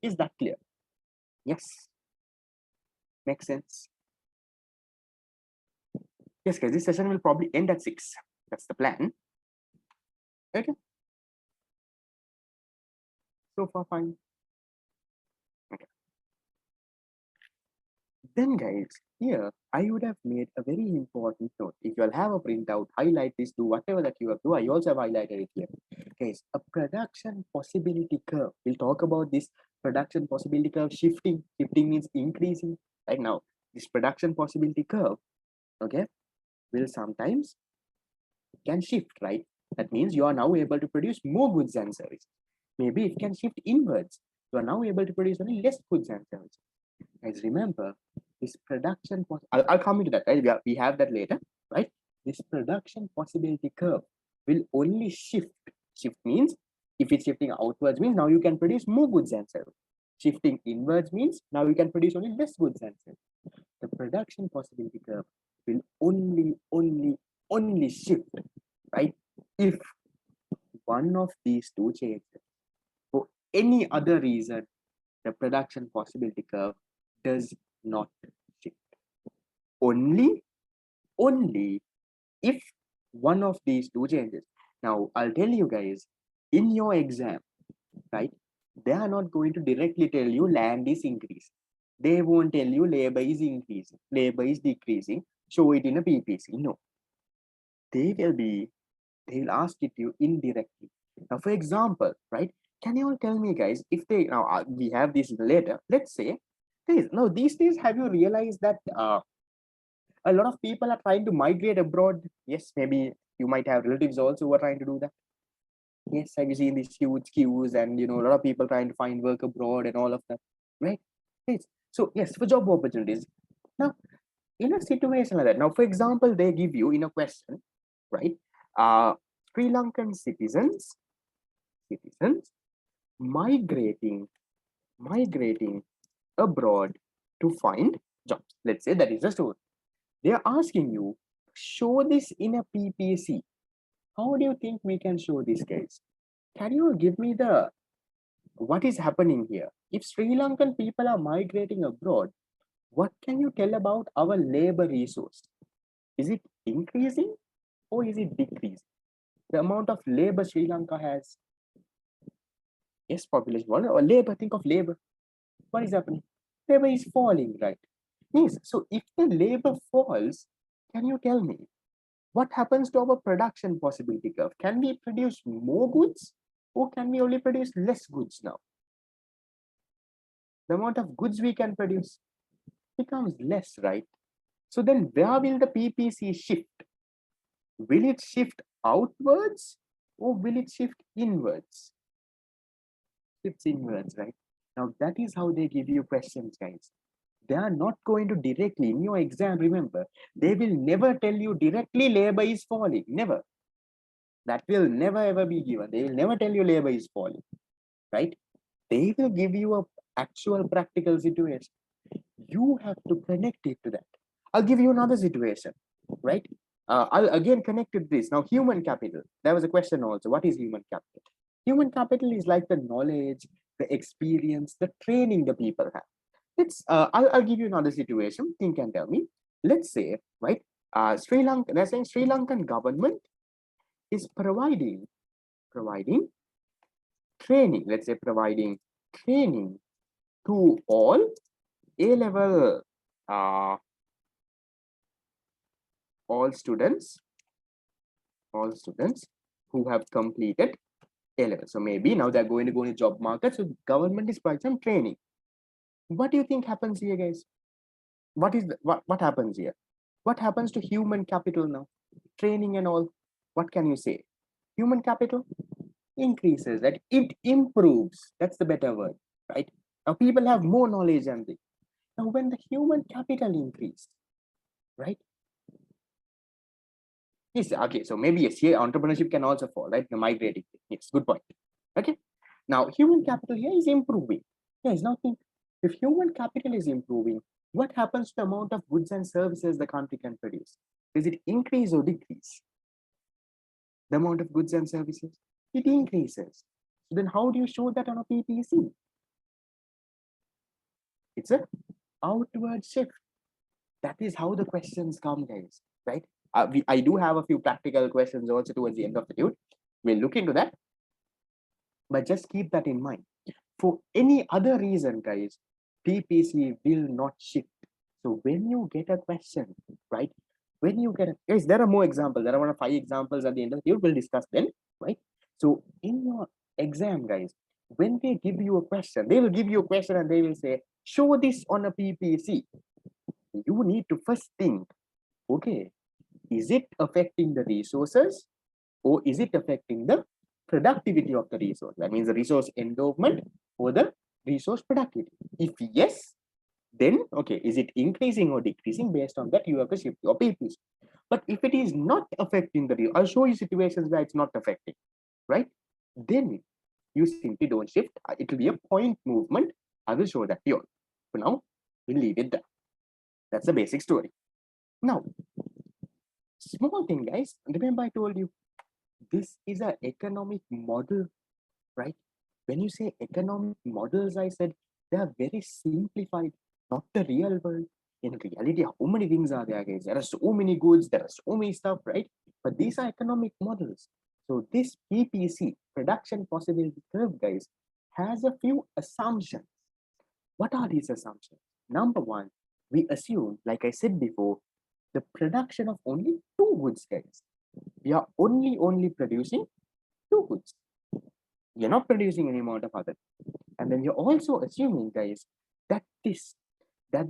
Is that clear? Yes. Makes sense. Yes, guys, this session will probably end at 6. That's the plan. Okay. So far, fine. Okay. Then, guys, here I would have made a very important note. If you'll have a printout, highlight this, do whatever that you have to. I also have highlighted it here. Guys, a production possibility curve. We'll talk about this production possibility curve shifting. Shifting means increasing. Right now, this production possibility curve, okay, will sometimes can shift, right? That means you are now able to produce more goods and services. Maybe it can shift inwards. You are now able to produce only less goods and services. Guys, remember this production. I'll come into that. Right? We have that later, right? this production possibility curve will only shift. Shift means if it's shifting outwards means now you can produce more goods and services. Shifting inwards means now you can produce only less goods and services. The production possibility curve will only shift, right? If one of these two changes. For any other reason, the production possibility curve does not shift. Only if one of these two changes. Now, I'll tell you guys, in your exam, right, they are not going to directly tell you land is increasing. They won't tell you labor is increasing, labor is decreasing, show it in a PPC. No. They will ask it to you indirectly. Now, for example, right, can you all tell me, guys, if they, now we have this later, let's say, now these days, have you realized that a lot of people are trying to migrate abroad? Yes, maybe you might have relatives also who are trying to do that. Yes, have you seen these huge queues and, a lot of people trying to find work abroad and all of that, right? Yes. So yes, for job opportunities. Now, in a situation like that, now, for example, they give you in a question, right? Sri Lankan citizens migrating abroad to find jobs. Let's say that is the story. They are asking you, show this in a PPC. How do you think we can show this, guys? Can you give me what is happening here? If Sri Lankan people are migrating abroad, what can you tell about our labor resource? Is it increasing or is it decreasing? The amount of labor Sri Lanka has. Yes, population or labor, think of labor. What is happening? Labor is falling, right? Yes. So if the labor falls, can you tell me what happens to our production possibility curve? Can we produce more goods or can we only produce less goods now? The amount of goods we can produce becomes less, right? So then where will the PPC shift? Will it shift outwards or will it shift inwards? Shifts inwards, right? Now that is how they give you questions, guys. They are not going to directly, in your exam, remember, they will never tell you directly labor is falling, never. That will never ever be given. They will never tell you labor is falling, right? They will give you a actual practical situation. You have to connect it to that. I'll give you another situation, right? I'll again connect it to this. Now, human capital. There was a question also. What is human capital? Human capital is like the knowledge, the experience, the training the people have. I'll give you another situation. Think and tell me. Let's say, right? Sri Lanka. They're saying Sri Lankan government is providing training. Let's say providing training to all A-level all students who have completed A-level. So maybe now they're going to go in the job market. So government is providing some training. What do you think happens here, guys? What happens here? What happens to human capital now? Training and all. What can you say? Human capital increases, that it improves. That's the better word, right? Now people have more knowledge and things. Now when the human capital increase, right? Yes, okay, so maybe yes, here entrepreneurship can also fall, right? The migrating. Yes, good point. Okay. Now human capital here is improving. Yes, now think, if human capital is improving, what happens to the amount of goods and services the country can produce? Does it increase or decrease? The amount of goods and services? It increases. So then how do you show that on a PPC? It's an outward shift. That is how the questions come, guys, right? I do have a few practical questions also towards the end of the tude. We'll look into that. But just keep that in mind. For any other reason, guys, PPC will not shift. So when you get a question, right? When you get guys, there are more examples. There are 5 examples at the end of the tude. We'll discuss them, right? So in your exam, guys, when they give you a question, they will give you a question and they will say, show this on a PPC. You need to first think, okay, is it affecting the resources or is it affecting the productivity of the resource? That means the resource endowment or the resource productivity. If yes, then okay, is it increasing or decreasing? Based on that, you have to shift your PPC. But if it is not affecting the I'll show you situations where it's not affecting, right? Then you simply don't shift. It will be a point movement. I will show that to you. For now, we'll leave it there. That's the basic story. Now, small thing, guys. Remember, I told you this is an economic model, right? When you say economic models, I said they are very simplified, not the real world. In reality, how many things are there, guys? There are so many goods, there are so many stuff, right? But these are economic models. So this PPC, production possibility curve, guys, has a few assumptions. What are these assumptions? Number one, we assume, like I said before, the production of only two goods, guys. We are only producing two goods. You're not producing any amount of other. And then you're also assuming, guys, that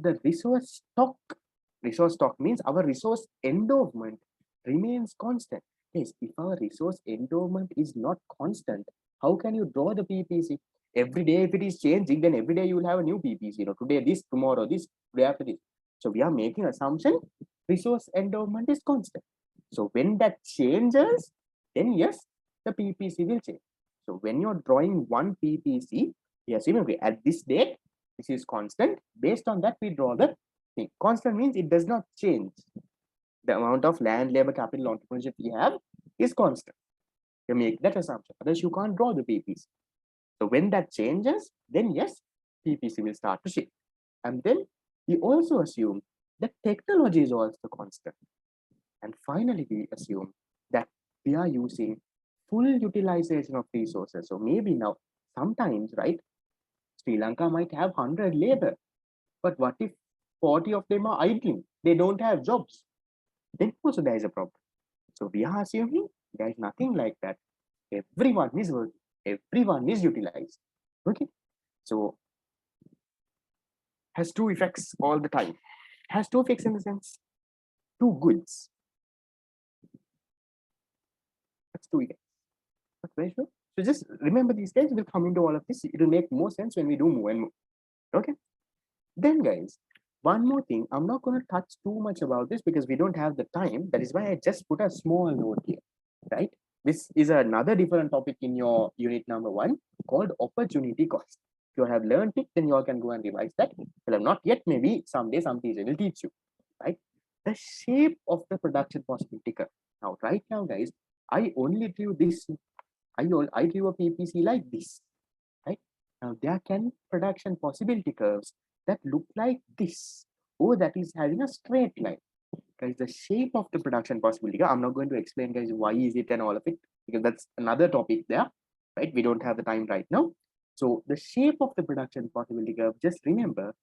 the resource stock means our resource endowment remains constant. Yes, if our resource endowment is not constant, how can you draw the PPC? Every day, if it is changing, then every day you will have a new PPC. Today this, tomorrow this, day after this. So we are making assumption resource endowment is constant. So when that changes, then yes, the PPC will change. So when you're drawing one PPC, yes, okay, at this date, this is constant. Based on that, we draw the thing. Constant means it does not change. The amount of land, labor, capital, entrepreneurship we have is constant. You make that assumption. Otherwise, you can't draw the PPC. So when that changes, then yes, PPC will start to shift. And then we also assume that technology is also constant. And finally, we assume that we are using full utilization of resources. So maybe now, sometimes, right, Sri Lanka might have 100 labor, but what if 40 of them are idling? They don't have jobs. Then also there is a problem. So we are assuming there is nothing like that. Everyone is working. Everyone is utilized. Okay. So has two effects all the time. Has two effects in the sense two goods. That's two effects. That's very sure. So just remember these guys will come into all of this. It will make more sense when we do more and more. Okay. Then guys, one more thing. I'm not going to touch too much about this because we don't have the time. That is why I just put a small note here, right? This is another different topic in your unit number 1 called opportunity cost. If you have learned it, then you all can go and revise that. If you have not yet, maybe someday some teacher will teach you, right? The shape of the production possibility curve. Now, right now, guys, I only drew this. I drew a PPC like this, right? Now, there can production possibility curves that look like this, or that is having a straight line. Guys, the shape of the production possibility, I'm not going to explain, guys, why is it and all of it, because that's another topic there, right? We don't have the time right now. So the shape of the production possibility curve, just remember,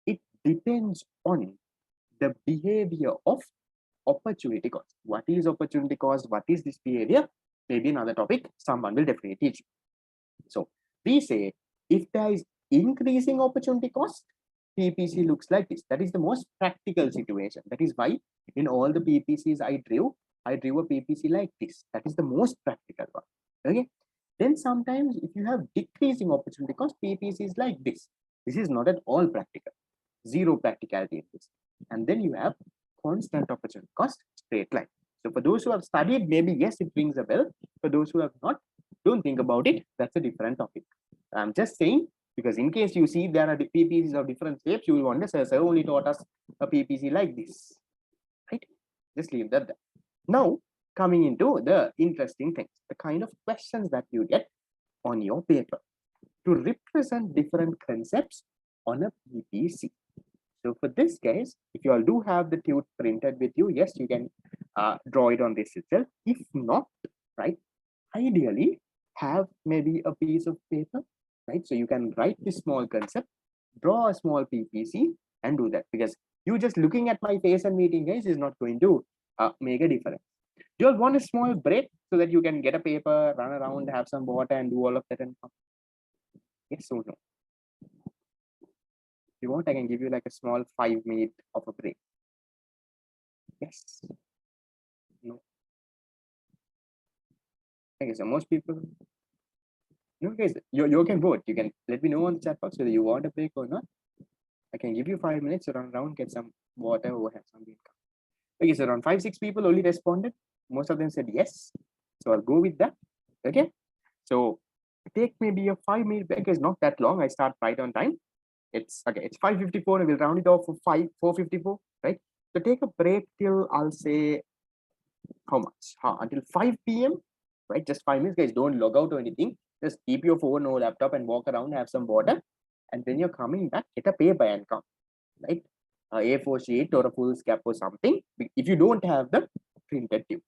it depends on the behavior of opportunity cost. What is opportunity cost? What is this behavior? Maybe another topic, someone will definitely teach you. So we say if there is increasing opportunity cost, PPC looks like this. That is the most practical situation. That is why in all the PPCs I drew a PPC like this. That is the most practical one. Okay. Then sometimes if you have decreasing opportunity cost, PPC is like this. This is not at all practical. Zero practicality in this. And then you have constant opportunity cost, straight line. So for those who have studied, maybe yes, it rings a bell. For those who have not, don't think about it. That's a different topic. I'm just saying, because in case you see there are the PPCs of different shapes, you will wonder, sir only taught us a PPC like this, right? Just leave that there. Now, coming into the interesting things, the kind of questions that you get on your paper to represent different concepts on a PPC. So for this, guys, if you all do have the tute printed with you, yes, you can draw it on this itself. If not, right, ideally have maybe a piece of paper, right? So you can write this small concept, draw a small PPC and do that, because you just looking at my face and meeting, guys, is not going to make a difference. You all want a small break so that you can get a paper, run around, have some water and do all of that and come. Yes or no? If you want, I can give you like a small 5 minute of a break. Yes. No. Okay, so most people, no, guys, you can vote. You can let me know on the chat box whether you want a break or not. I can give you 5 minutes to run around, get some water, or have some beer. Okay, so around 5-6 people only responded. Most of them said yes. So I'll go with that. Okay. So take maybe a 5-minute break. It's not that long. I start right on time. It's okay. It's 5:54. I will round it off for 4:54. Right. So take a break till I'll say how much? Until 5 p.m. Right. Just 5 minutes, guys. Don't log out or anything. Just keep your phone or laptop and walk around. Have some water. And when you're coming back, get a paper and come. Right. A4 sheet or a full scap or something. If you don't have the printed tube.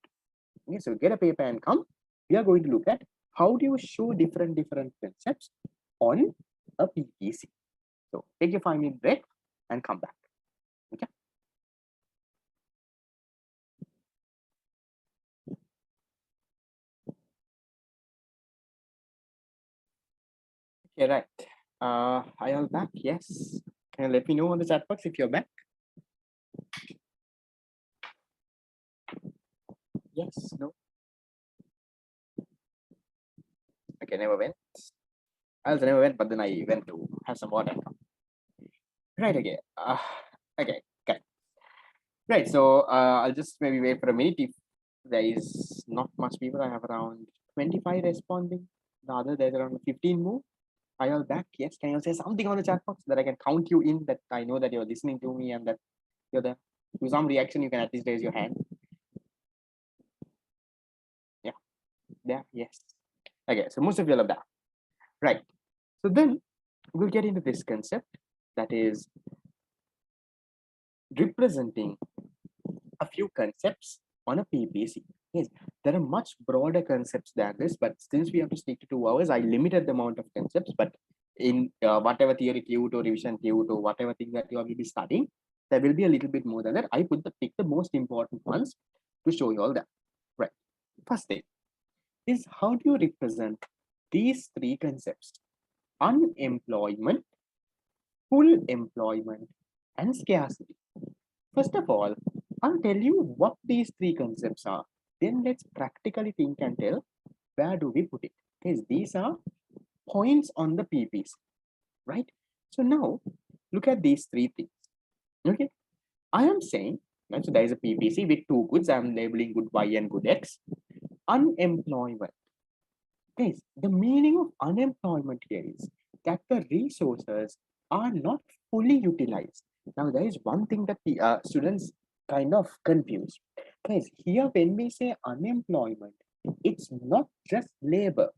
Okay, so get a paper and come. We are going to look at how do you show different concepts on a PPC. So take your 5-minute break and come back. Okay. Okay, right. Are you all back? Yes. Can you let me know on the chat box if you're back? Yes, no. Okay, never went. I also never went, but then I went to have some water. Right, okay. Okay, okay. Right, so I'll just maybe wait for a minute. If there is not much people, I have around 25 responding. The other, there's around 15 more. Are you all back? Yes. Can you say something on the chat box that I can count you in, that I know that you're listening to me and that you're there? Do some reaction, you can at least raise your hand. Yeah. Yeah. Yes. Okay. So most of you are back. Right. So then we'll get into this concept, that is representing a few concepts on a PPC. Yes, there are much broader concepts than this, but since we have to stick to 2 hours, I limited the amount of concepts. But in whatever theory tute or revision tute or whatever thing that you will be studying, there will be a little bit more than that. I pick the most important ones to show you all that. Right. First thing is, how do you represent these 3 concepts: unemployment, full employment, and scarcity? First of all, I'll tell you what these 3 concepts are. Then let's practically think and tell where do we put it. Because these are points on the PPC, right? So now look at these 3 things. Okay, I am saying, right, so there is a PPC with 2 goods. I'm labeling good Y and good X. Unemployment. Guys, the meaning of unemployment here is that the resources are not fully utilized. Now, there is one thing that the students kind of confuse. Guys, here when we say unemployment, it's not just labor.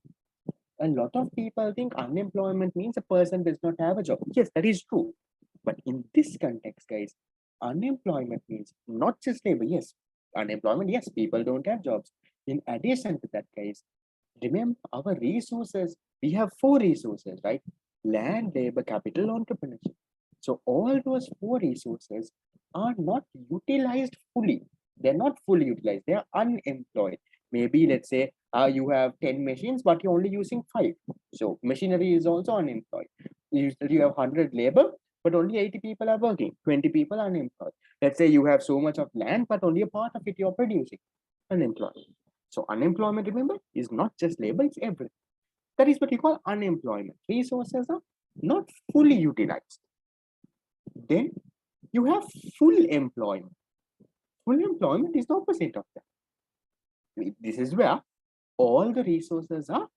A lot of people think unemployment means a person does not have a job. Yes, that is true. But in this context, guys, unemployment means not just labor. Yes, unemployment, yes, people don't have jobs. In addition to that, guys, remember our resources. We have 4 resources, right? Land, labor, capital, entrepreneurship. So all those 4 resources are not utilized fully. They're not fully utilized. They are unemployed. Maybe let's say you have 10 machines, but you're only using 5. So machinery is also unemployed. You have 100 labor, but only 80 people are working. 20 people are unemployed. Let's say you have so much of land, but only a part of it you're producing. Unemployed. So unemployment, remember, is not just labor, it's everything. That is what you call unemployment. Resources are not fully utilized. Then you have full employment. Full employment is the opposite of that. This is where all the resources are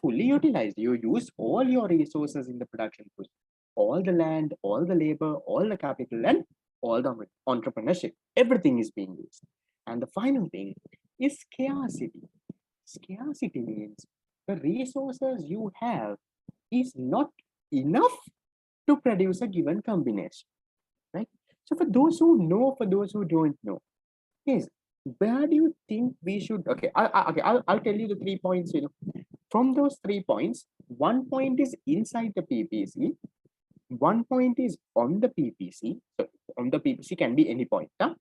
fully utilized. You use all your resources in the production process. All the land, all the labor, all the capital, and all the entrepreneurship. Everything is being used. And the final thing is scarcity. Scarcity means the resources you have is not enough to produce a given combination, right? So for those who know, for those who don't know, yes, where do you think we should? Okay, I'll tell you the 3 points. From those 3 points, 1 point is inside the PPC, 1 point is on the PPC. So on the PPC can be any point, huh?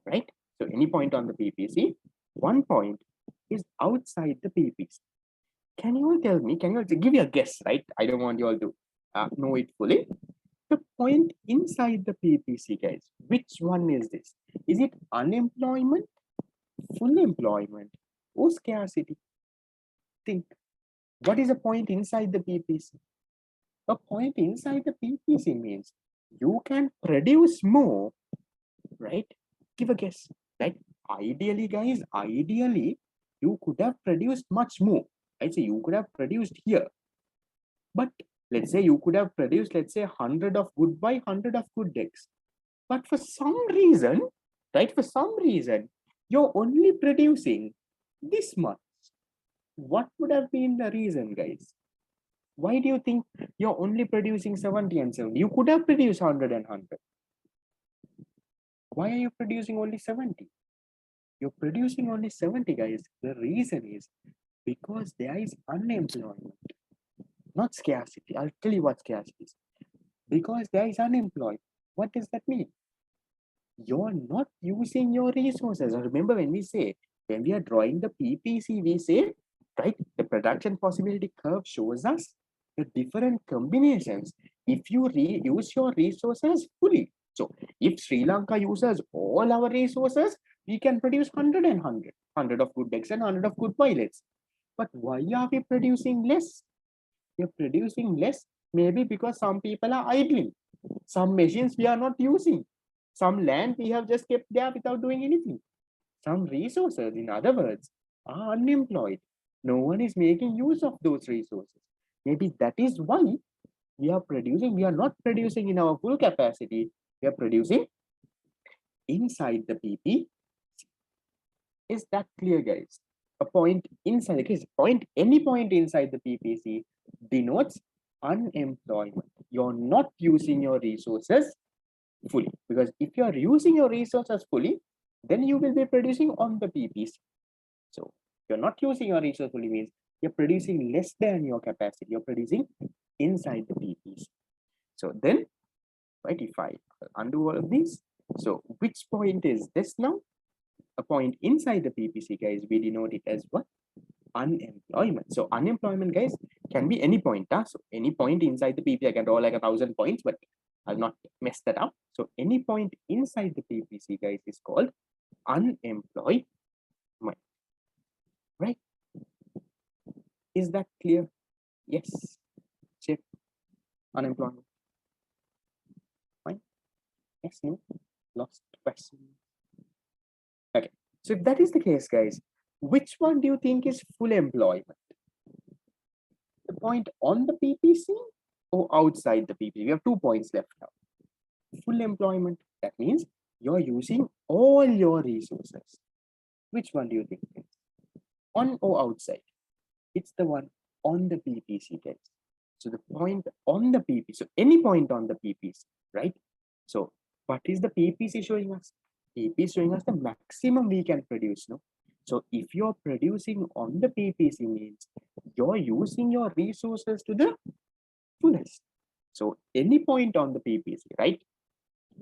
Right? So any point on the PPC, 1 point is outside the PPC. Can you all tell me? Can you all give me a guess? Right? I don't want you all to know it fully. The point inside the PPC, guys. Which one is this? Is it unemployment, full employment, or scarcity? Think. What is a point inside the PPC? A point inside the PPC means you can produce more, right? Give a guess. right? Ideally, guys, ideally, you could have produced much more. I'd say you could have produced here. But let's say you could have produced, let's say, 100 of good Y, 100 of good X. But for some reason, right, for some reason, you're only producing this much. What would have been the reason, guys? Why do you think you're only producing 70 and 70? You could have produced 100 and 100. Why are you producing only 70? You're producing only 70, guys. The reason is because there is unemployment, not scarcity. I'll tell you what scarcity is. Because there is unemployment. What does that mean? You're not using your resources. Remember when we are drawing the PPC, we say, right, the production possibility curve shows us the different combinations if you use your resources fully. So if Sri Lanka uses all our resources, we can produce 100 and 100, 100 of good eggs and 100 of good pilots. But why are we producing less? We're producing less maybe because some people are idling. Some machines we are not using. Some land we have just kept there without doing anything. Some resources, in other words, are unemployed. No one is making use of those resources. Maybe that is why we are not producing in our full capacity. We are producing inside the PP. Is that clear, guys? A point inside the case, any point inside the PPC denotes unemployment. You're not using your resources fully, because if you are using your resources fully, then you will be producing on the PPC. So you're not using your resource fully means you're producing less than your capacity. You're producing inside the PPC. So then, right, if I undo all of these, so which point is this now? A point inside the PPC, guys, we denote it as what? Unemployment. So unemployment, guys, can be any point. So any point inside the PPC, I can draw like 1,000 points, but I'll not mess that up. So any point inside the PPC, guys, is called unemployment. Right? Is that clear? Yes. Check. Unemployment. Fine. Yes, no. Lost question. Okay. So if that is the case, guys, which one do you think is full employment? The point on the PPC or outside the PPC? We have 2 points left now. Full employment, that means you're using all your resources. Which one do you think is on or outside? It's the one on the PPC, guys. So the point on the PPC, so any point on the PPC, right? So what is the PPC showing us? PPC is showing us the maximum we can produce, no? So if you're producing on the PPC means you're using your resources to the fullest. So any point on the PPC, right?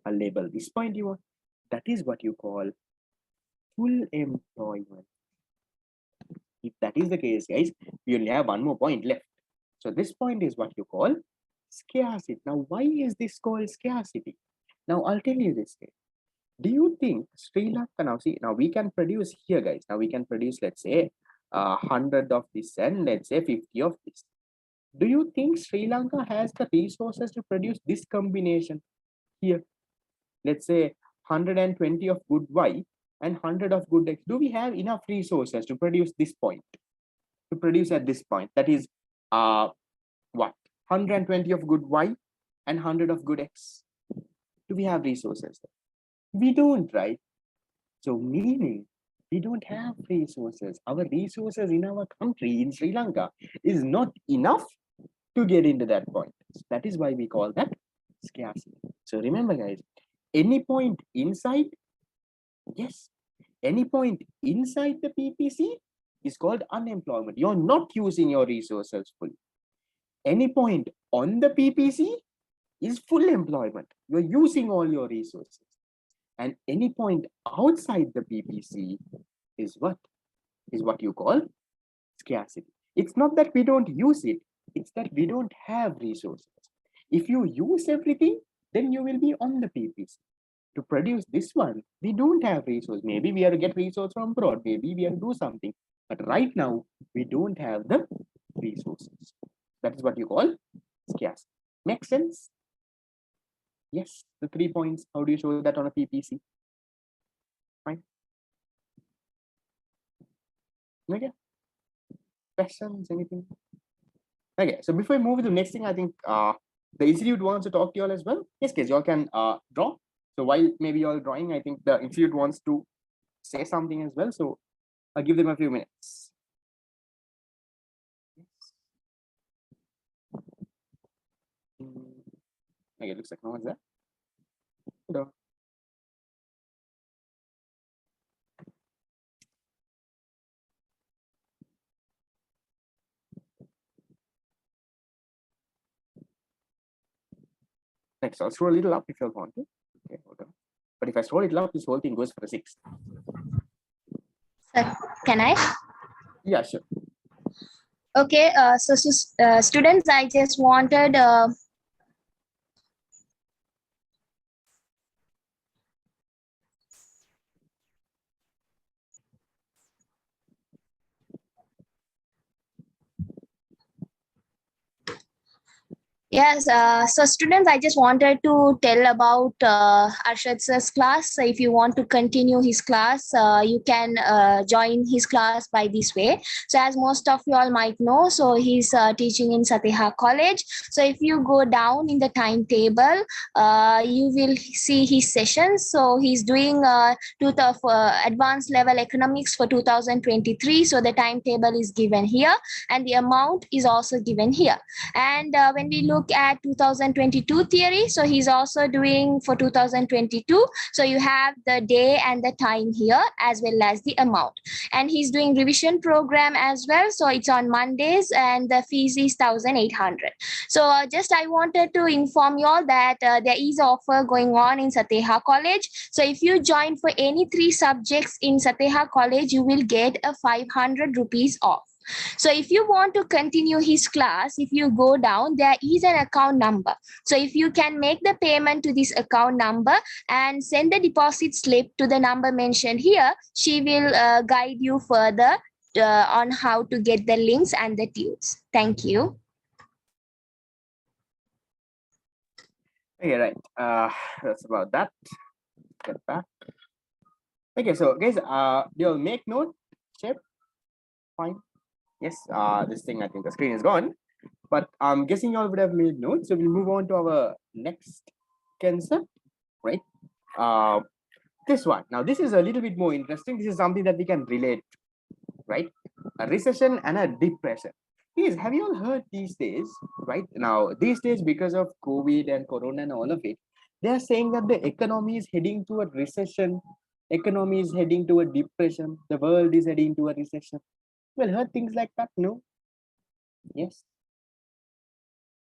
I'll label this point you want. That is what you call full employment. If that is the case, guys, we only have one more point left. So this point is what you call scarcity. Now, why is this called scarcity? Now, I'll tell you this. Do you think Sri Lanka, now see, now we can produce here, guys. Now we can produce, let's say, 100 of this and let's say 50 of this. Do you think Sri Lanka has the resources to produce this combination here? Let's say 120 of good Y and 100 of good X. Do we have enough resources to produce this point? To produce at this point, that is what? 120 of good Y and 100 of good X. Do we have resources? We don't, right? So meaning we don't have resources. Our resources in our country, in Sri Lanka, is not enough to get into that point. So that is why we call that scarcity. So remember, guys, any point inside, yes, any point inside the PPC is called unemployment. You're not using your resources fully. Any point on the PPC is full employment. You're using all your resources. And any point outside the PPC is what? Is what you call scarcity. It's not that we don't use it, it's that we don't have resources. If you use everything, then you will be on the PPC. To produce this one, we don't have resources. Maybe we have to get resources from abroad, maybe we have to do something. But right now, we don't have the resources. That is what you call scarcity. Make sense? Yes, the 3 points. How do you show that on a PPC? Fine. Okay. Questions, anything? Okay, so before we move to the next thing, I think the institute wants to talk to you all as well. Yes, guys, you all can draw. So while maybe you all drawing, I think the institute wants to say something as well. So I'll give them a few minutes. Okay, it looks like no one's there. Hello. Next, I'll scroll a little up if you all want to. Okay, hold on. But if I scroll it up, this whole thing goes for a 6. Sir, can I? Yeah, sure. Okay, so students, I just wanted yes, so students, I just wanted to tell about Arshad sir's class. So if you want to continue his class, you can join his class by this way. So as most of you all might know, so he's teaching in Sateha College. So if you go down in the timetable, you will see his sessions. So he's doing advanced level economics for 2023. So the timetable is given here and the amount is also given here. And when we look at 2022 theory, so he's also doing for 2022. So you have the day and the time here as well as the amount. And he's doing revision program as well. So it's on Mondays and the fees is 1,800. So just I wanted to inform you all that there is an offer going on in Sateha College. So if you join for any 3 subjects in Sateha College, you will get a 500 rupees off. So if you want to continue his class, if you go down, there is an account number. So if you can make the payment to this account number and send the deposit slip to the number mentioned here, she will guide you further on how to get the links and the tunes. Thank you. Okay, right. That's about that. Get back. Okay, so guys, you'll make note. Shape. Fine. Yes, this thing, I think the screen is gone, but I'm guessing you all would have made notes. So we'll move on to our next concept, right? This one. Now, this is a little bit more interesting. This is something that we can relate, right? A recession and a depression. Please, have you all heard these days, right? Now, these days, because of COVID and Corona and all of it, they are saying that the economy is heading to a recession. Economy is heading to a depression. The world is heading to a recession. Well, heard things like that, no? Yes.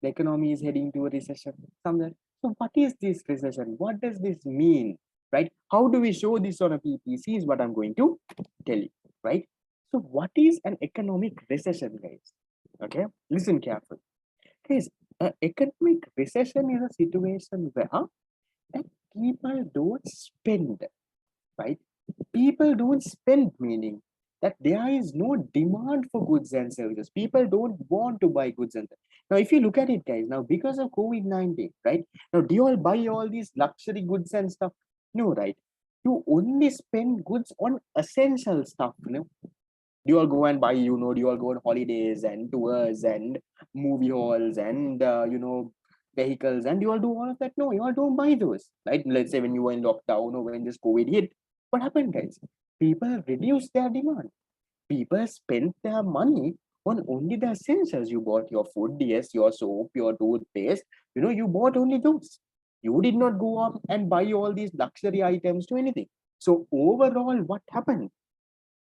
The economy is heading to a recession somewhere. So what is this recession? What does this mean, right? How do we show this on a PPC is what I'm going to tell you, right? So what is an economic recession, guys? Okay, listen carefully. Guys, an economic recession is a situation where that people don't spend, right? People don't spend, meaning that there is no demand for goods and services. People don't want to buy goods and now if you look at it, guys, now because of COVID-19, right? Now do you all buy all these luxury goods and stuff? No, right? You only spend goods on essential stuff, you know. Do you all go and buy, do you all go on holidays and tours and movie halls and vehicles, and you all do all of that? No, you all don't buy those, right? Let's say when you were in lockdown or when this COVID hit, what happened, guys? People reduced their demand. People spent their money on only the essentials. You bought your food, yes, your soap, your toothpaste, you bought only those. You did not go up and buy all these luxury items to anything. So overall, what happened?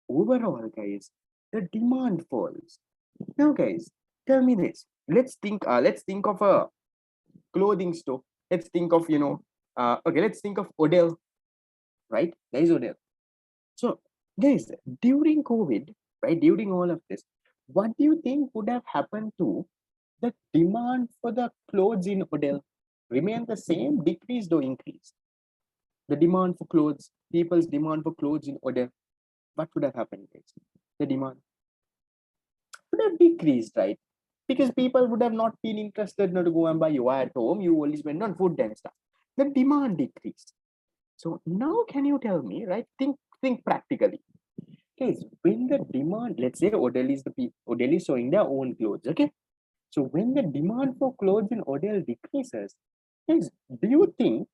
Overall, guys, the demand falls. Now, guys, tell me this. Let's think of a clothing store. Let's think of, let's think of Odell, right? There is Odell. So, guys, during COVID, right, during all of this, what do you think would have happened to the demand for the clothes in Odell? Remain the same, decreased, or increased? The demand for clothes, people's demand for clothes in Odell, what would have happened, guys? The demand would have decreased, right? Because people would have not been interested not to go and buy. You are at home, you only spend on food and stuff. The demand decreased. So now can you tell me, right? Think practically. Guys, when the demand, let's say Odell is Odell is showing their own clothes, okay? So when the demand for clothes in Odell decreases, guys, do you think,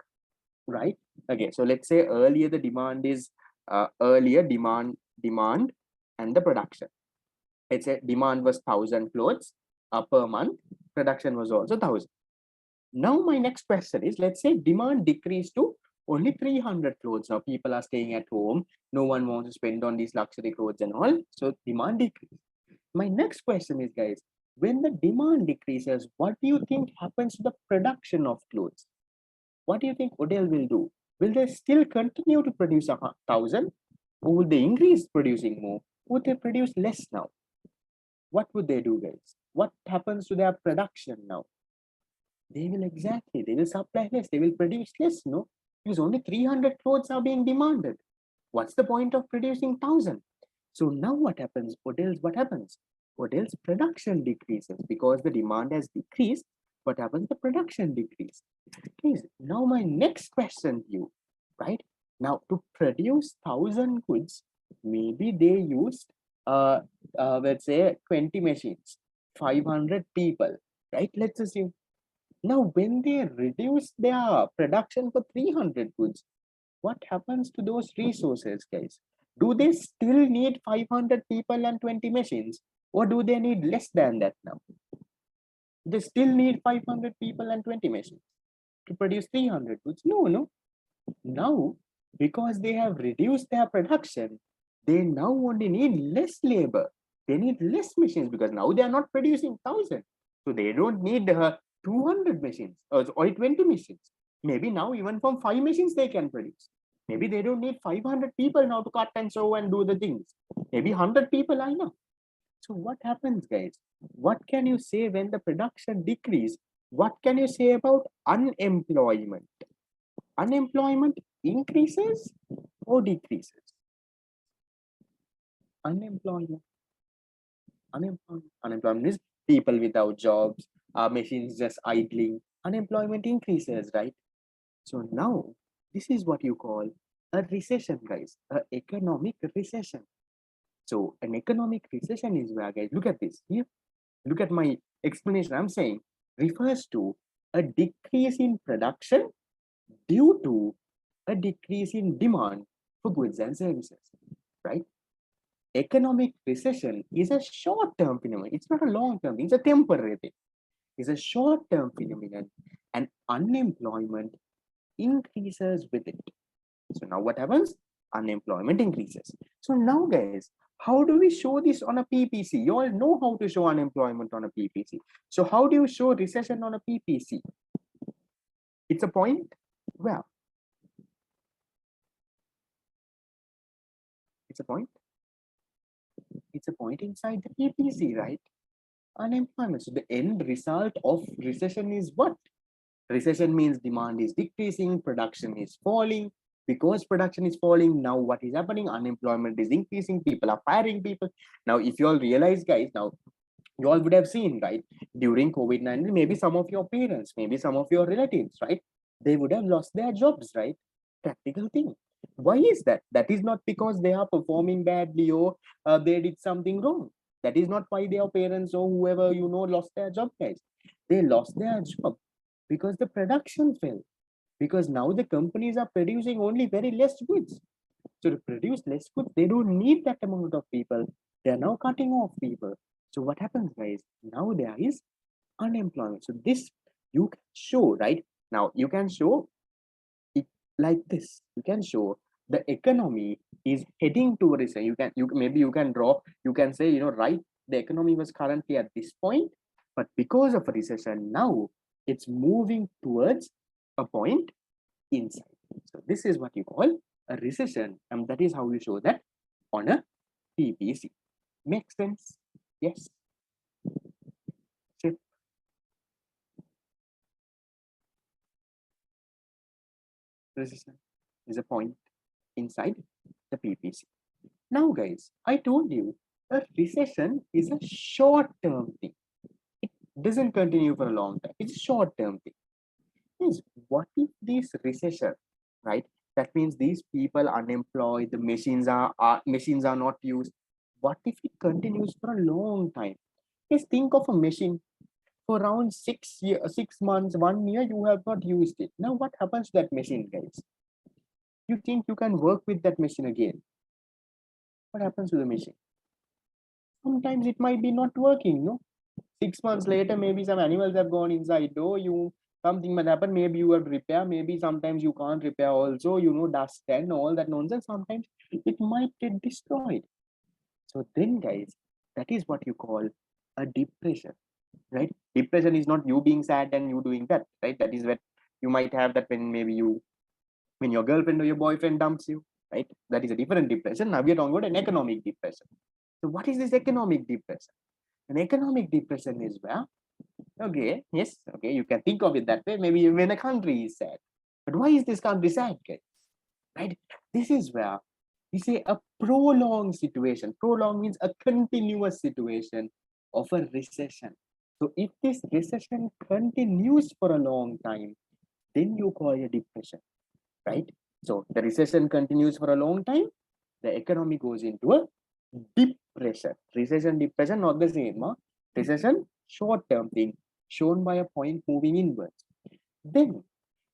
right? Okay, so let's say earlier the demand is demand and the production. Let's say demand was 1,000 clothes per month, production was also 1,000. Now my next question is, let's say demand decreased to only 300 clothes. Now people are staying at home, no one wants to spend on these luxury clothes and all, so demand decreased. My next question is, guys, when the demand decreases, what do you think happens to the production of clothes? What do you think Odell will do? Will they still continue to produce 1,000, or will they increase producing more? Would they produce less now? What would they do, guys? What happens to their production now? They will supply less, they will produce less, no? Because only 300 clothes are being demanded. What's the point of producing 1,000? So now what happens? What happens? Odell's production decreases because the demand has decreased. What happens? The production decreases. Please, now my next question to you, right? Now to produce 1,000 goods, maybe they used let's say 20 machines, 500 people, right? Let's assume. Now when they reduce their production for 300 goods, what happens to those resources, guys? Do they still need 500 people and 20 machines, or do they need less than that now? They still need 500 people and 20 machines to produce 300 goods. No. Now, because they have reduced their production, they now only need less labor. They need less machines because now they are not producing 1,000. So they don't need 200 machines or 20 machines. Maybe now even from 5 machines they can produce. Maybe they don't need 500 people now to cut and sew and do the things. Maybe 100 people are enough. So what happens, guys? What can you say when the production decrease? What can you say about unemployment? Unemployment increases or decreases? Unemployment. Unemployment is people without jobs, machines just idling. Unemployment increases, right? So now this is what you call a recession, guys, an economic recession. So an economic recession is where, guys, look at this here. Look at my explanation. I'm saying refers to a decrease in production due to a decrease in demand for goods and services, right? Economic recession is a short-term phenomenon. It's not a long-term thing. It's a temporary thing. It's a short-term phenomenon, and unemployment increases with it. So now what happens? Unemployment increases. So now, guys, how do we show this on a PPC? You all know how to show unemployment on a PPC. So how do you show recession on a PPC? It's a point. Well, it's a point. It's a point inside the PPC, right? Unemployment. So the end result of recession is what? Recession means demand is decreasing, production is falling. Because production is falling, now what is happening? Unemployment is increasing, people are firing people. Now, if you all realize, guys, now you all would have seen, right? During COVID-19, maybe some of your parents, maybe some of your relatives, right? They would have lost their jobs, right? Practical thing. Why is that? That is not because they are performing badly or they did something wrong. That is not why their parents or whoever lost their job, guys. They lost their job because the production fell. Because now the companies are producing only very less goods. So to produce less goods, they don't need that amount of people. They are now cutting off people. So what happens, guys? Now there is unemployment. So this you can show, right? Now you can show it like this. You can show the economy is heading to a recession. You can draw, you can say, right, the economy was currently at this point, but because of a recession, now it's moving towards a point inside. So this is what you call a recession, and that is how you show that on a PPC. Makes sense? Yes. Ship. Recession is a point inside the PPC. Now, guys, I told you a recession is a short-term thing. It doesn't continue for a long time. It's a short-term thing. Yes, what if this recession, right, That means these people unemployed, the machines are not used. What if it continues for a long time? Just think of a machine for around 6 months, 1 year, you have not used it. Now, what happens to that machine, guys? You think you can work with that machine again? What happens to the machine? Sometimes it might be not working, no? 6 months later, maybe some animals have gone inside. Oh, you something might happen. Maybe you have to repair. Maybe sometimes you can't repair. Also, dust and all that nonsense. Sometimes it might get destroyed. So then, guys, that is what you call a depression, right? Depression is not you being sad and you doing that, right? That is what you might have that when your girlfriend or your boyfriend dumps you, right? That is a different depression. Now we are talking about an economic depression. So what is this economic depression? An economic depression is where, okay, yes, okay, you can think of it that way. Maybe when a country is sad. But why is this country sad, guys? Right? This is where we say a prolonged situation. Prolonged means a continuous situation of a recession. So if this recession continues for a long time, then you call it a depression, right? So the recession continues for a long time, the economy goes into a depression. Recession, depression, not the same. Huh? Recession, short-term thing, shown by a point moving inwards. Then,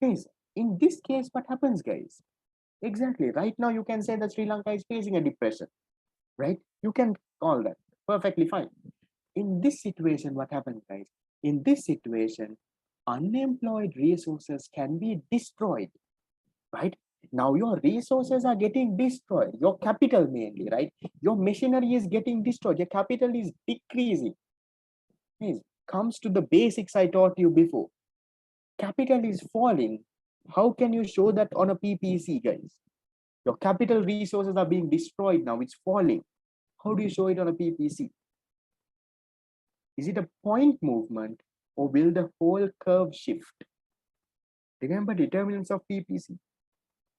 guys, in this case, what happens, guys? Exactly. Right now, you can say that Sri Lanka is facing a depression, right? You can call that perfectly fine. In this situation, what happens, guys? In this situation, unemployed resources can be destroyed, right? Now your resources are getting destroyed, your capital mainly, right? Your machinery is getting destroyed, your capital is decreasing. It comes to the basics I taught you before. Capital is falling. How can you show that on a PPC, guys? Your capital resources are being destroyed now, it's falling. How do you show it on a PPC? Is it a point movement or will the whole curve shift? Remember determinants of PPC,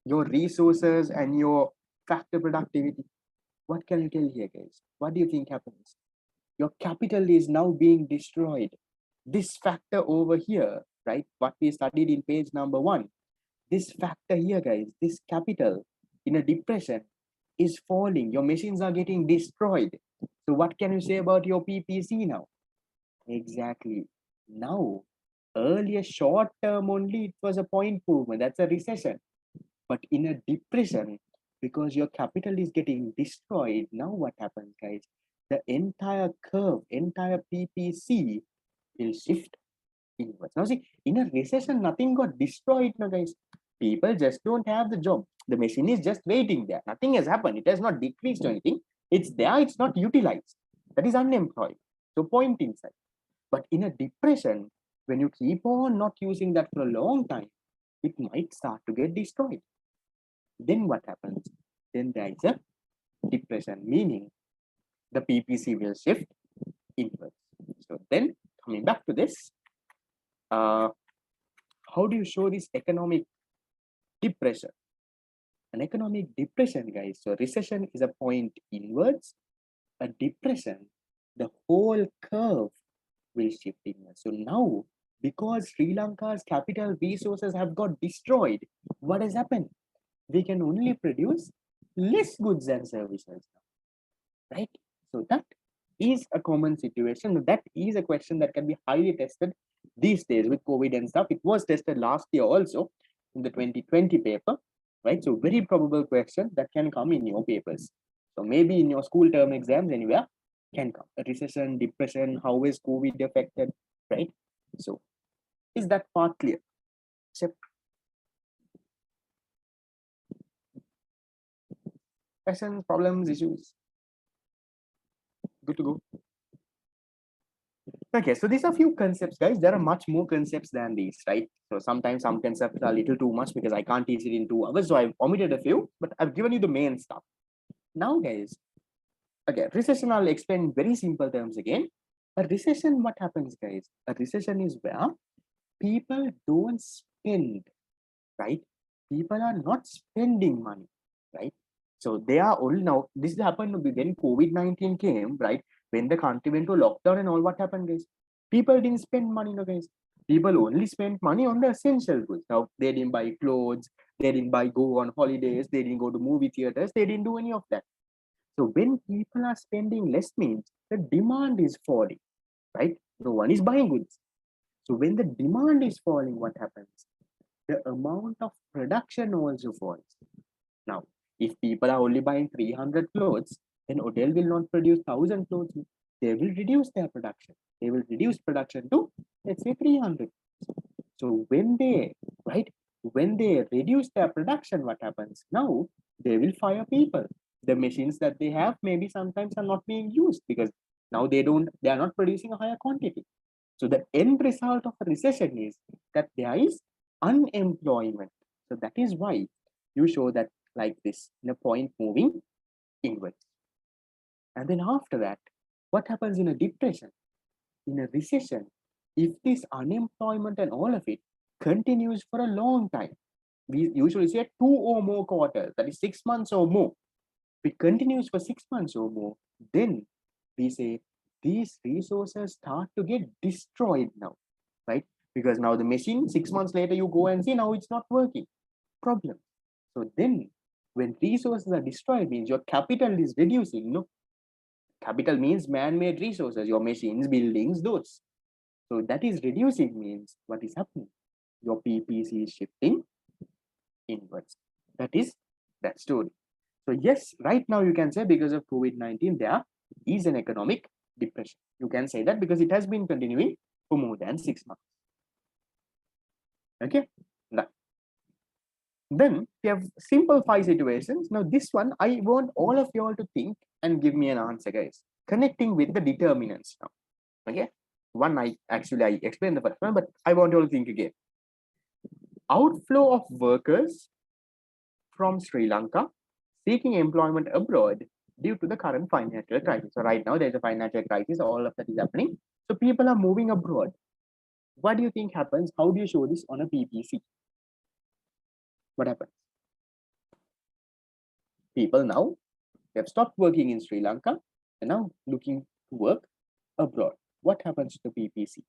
your resources and your factor productivity. What can you tell here, guys? What do you think happens? Your capital is now being destroyed. This factor over here, right? What we studied in page number 1, this factor here, guys, this capital in a depression is falling. Your machines are getting destroyed. So what can you say about your PPC now? Exactly. Now, earlier short term only, it was a point movement. That's a recession. But in a depression, because your capital is getting destroyed, now what happens, guys? The entire curve, entire PPC will shift inwards. Now, see, in a recession, nothing got destroyed, now, guys. People just don't have the job. The machine is just waiting there. Nothing has happened. It has not decreased or anything. It's there, it's not utilized. That is unemployed. So, point inside. But in a depression, when you keep on not using that for a long time, it might start to get destroyed. Then what happens? Then there is a depression, meaning the PPC will shift inwards. So then coming back to this, how do you show this economic depression? An economic depression, guys. So recession is a point inwards. A depression, the whole curve will shift inwards. So now, because Sri Lanka's capital resources have got destroyed, what has happened? They can only produce less goods and services, right? So that is a common situation. That is a question that can be highly tested these days with COVID and stuff. It was tested last year also in the 2020 paper, right? So very probable question that can come in your papers. So maybe in your school term exams anywhere can come. A recession, depression, how is COVID affected, right? So is that part clear? So, questions, problems, issues? Good to go. Okay, so these are a few concepts, guys. There are much more concepts than these, right? So sometimes some concepts are a little too much because I can't teach it in 2 hours. So I've omitted a few, but I've given you the main stuff. Now, guys, okay, recession, I'll explain in very simple terms again. A recession, what happens, guys? A recession is where people don't spend, right? People are not spending money, right? So they are only now, this happened when COVID-19 came, right? When the country went to lockdown and all, what happened, guys? People didn't spend money, no, guys. People only spent money on the essential goods. Now, they didn't buy clothes, they didn't go on holidays, they didn't go to movie theaters, they didn't do any of that. So when people are spending less means the demand is falling, right? No one is buying goods. So when the demand is falling, what happens? The amount of production also falls. Now, if people are only buying 300 clothes, then hotel will not produce 1,000 clothes. They will reduce their production. They will reduce production to, let's say, 300. So when they, right, when they reduce their production, what happens? Now they will fire people. The machines that they have maybe sometimes are not being used because now they are not producing a higher quantity. So the end result of a recession is that there is unemployment. So that is why you show that like this in a point moving inwards. And then after that, what happens in a depression? In a recession, if this unemployment and all of it continues for a long time, we usually say 2 or more quarters, that is 6 months or more. If it continues for 6 months or more, then we say these resources start to get destroyed now, right? Because now the machine, 6 months later, you go and see now it's not working. Problem. So then when resources are destroyed means your capital is reducing, no? Capital means man-made resources, your machines, buildings, those. So that is reducing means what is happening? Your PPC is shifting inwards. That is that story. So yes, right now you can say because of COVID-19, there is an economic depression. You can say that because it has been continuing for more than 6 months. Okay. Now, then we have simple 5 situations. Now this one, I want all of you all to think and give me an answer, guys. Connecting with the determinants now. Okay. One, I explained the first one, but I want you all to think again. Outflow of workers from Sri Lanka seeking employment abroad due to the current financial crisis. So right now there's a financial crisis, all of that is happening. So people are moving abroad. What do you think happens? How do you show this on a PPC? What happens? People now have stopped working in Sri Lanka and now looking to work abroad. What happens to the PPC?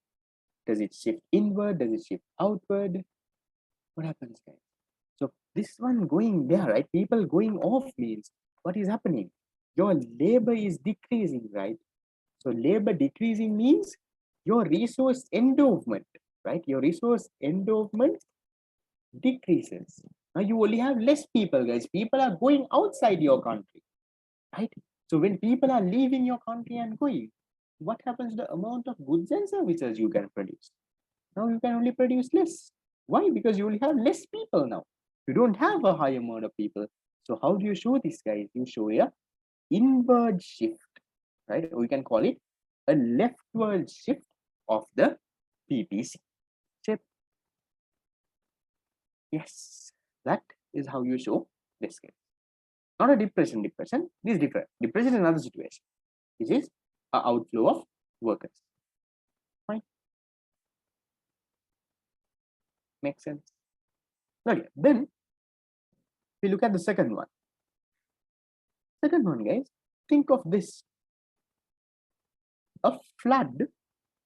Does it shift inward? Does it shift outward? What happens, guys? So this one going there, right? People going off means what is happening? Your labor is decreasing, right? So labor decreasing means your resource endowment, right? Your resource endowment decreases. Now you only have less people, guys. People are going outside your country, right? So when people are leaving your country and going, what happens to the amount of goods and services you can produce? Now you can only produce less. Why? Because you will have less people now. You don't have a high amount of people. So how do you show this, guys? You show a inward shift, right? We can call it a leftward shift of the PPC. Shift. Yes, that is how you show this, guys. Not a depression. Depression is different. Depression is another situation. This is an outflow of workers. Fine. Makes sense. Okay, then we look at the second one. Second one, guys, think of this. A flood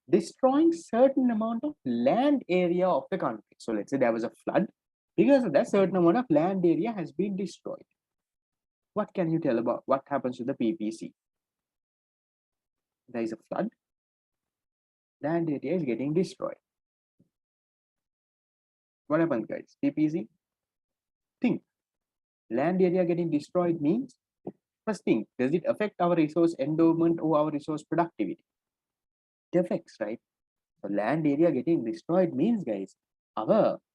destroying certain amount of land area of the country. So let's say there was a flood. Because of that, certain amount of land area has been destroyed. What can you tell about what happens to the PPC? There is a flood. Land area is getting destroyed. What happens, guys? PPC? Think. Land area getting destroyed means, first thing, does it affect our resource endowment or our resource productivity? It affects, right? So land area getting destroyed means, guys,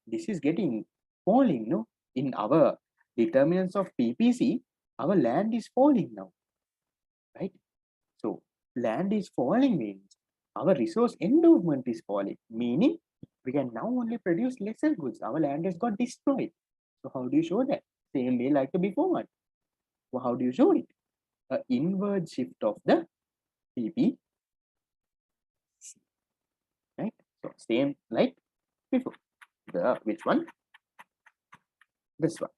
this is getting falling, no? In our determinants of PPC, our land is falling now, right? So land is falling means our resource endowment is falling, meaning we can now only produce lesser goods. Our land has got destroyed. So how do you show that? Same way like the before one. Well, how do you show it? An inward shift of the PPC, right? So same like before. Which one? This one.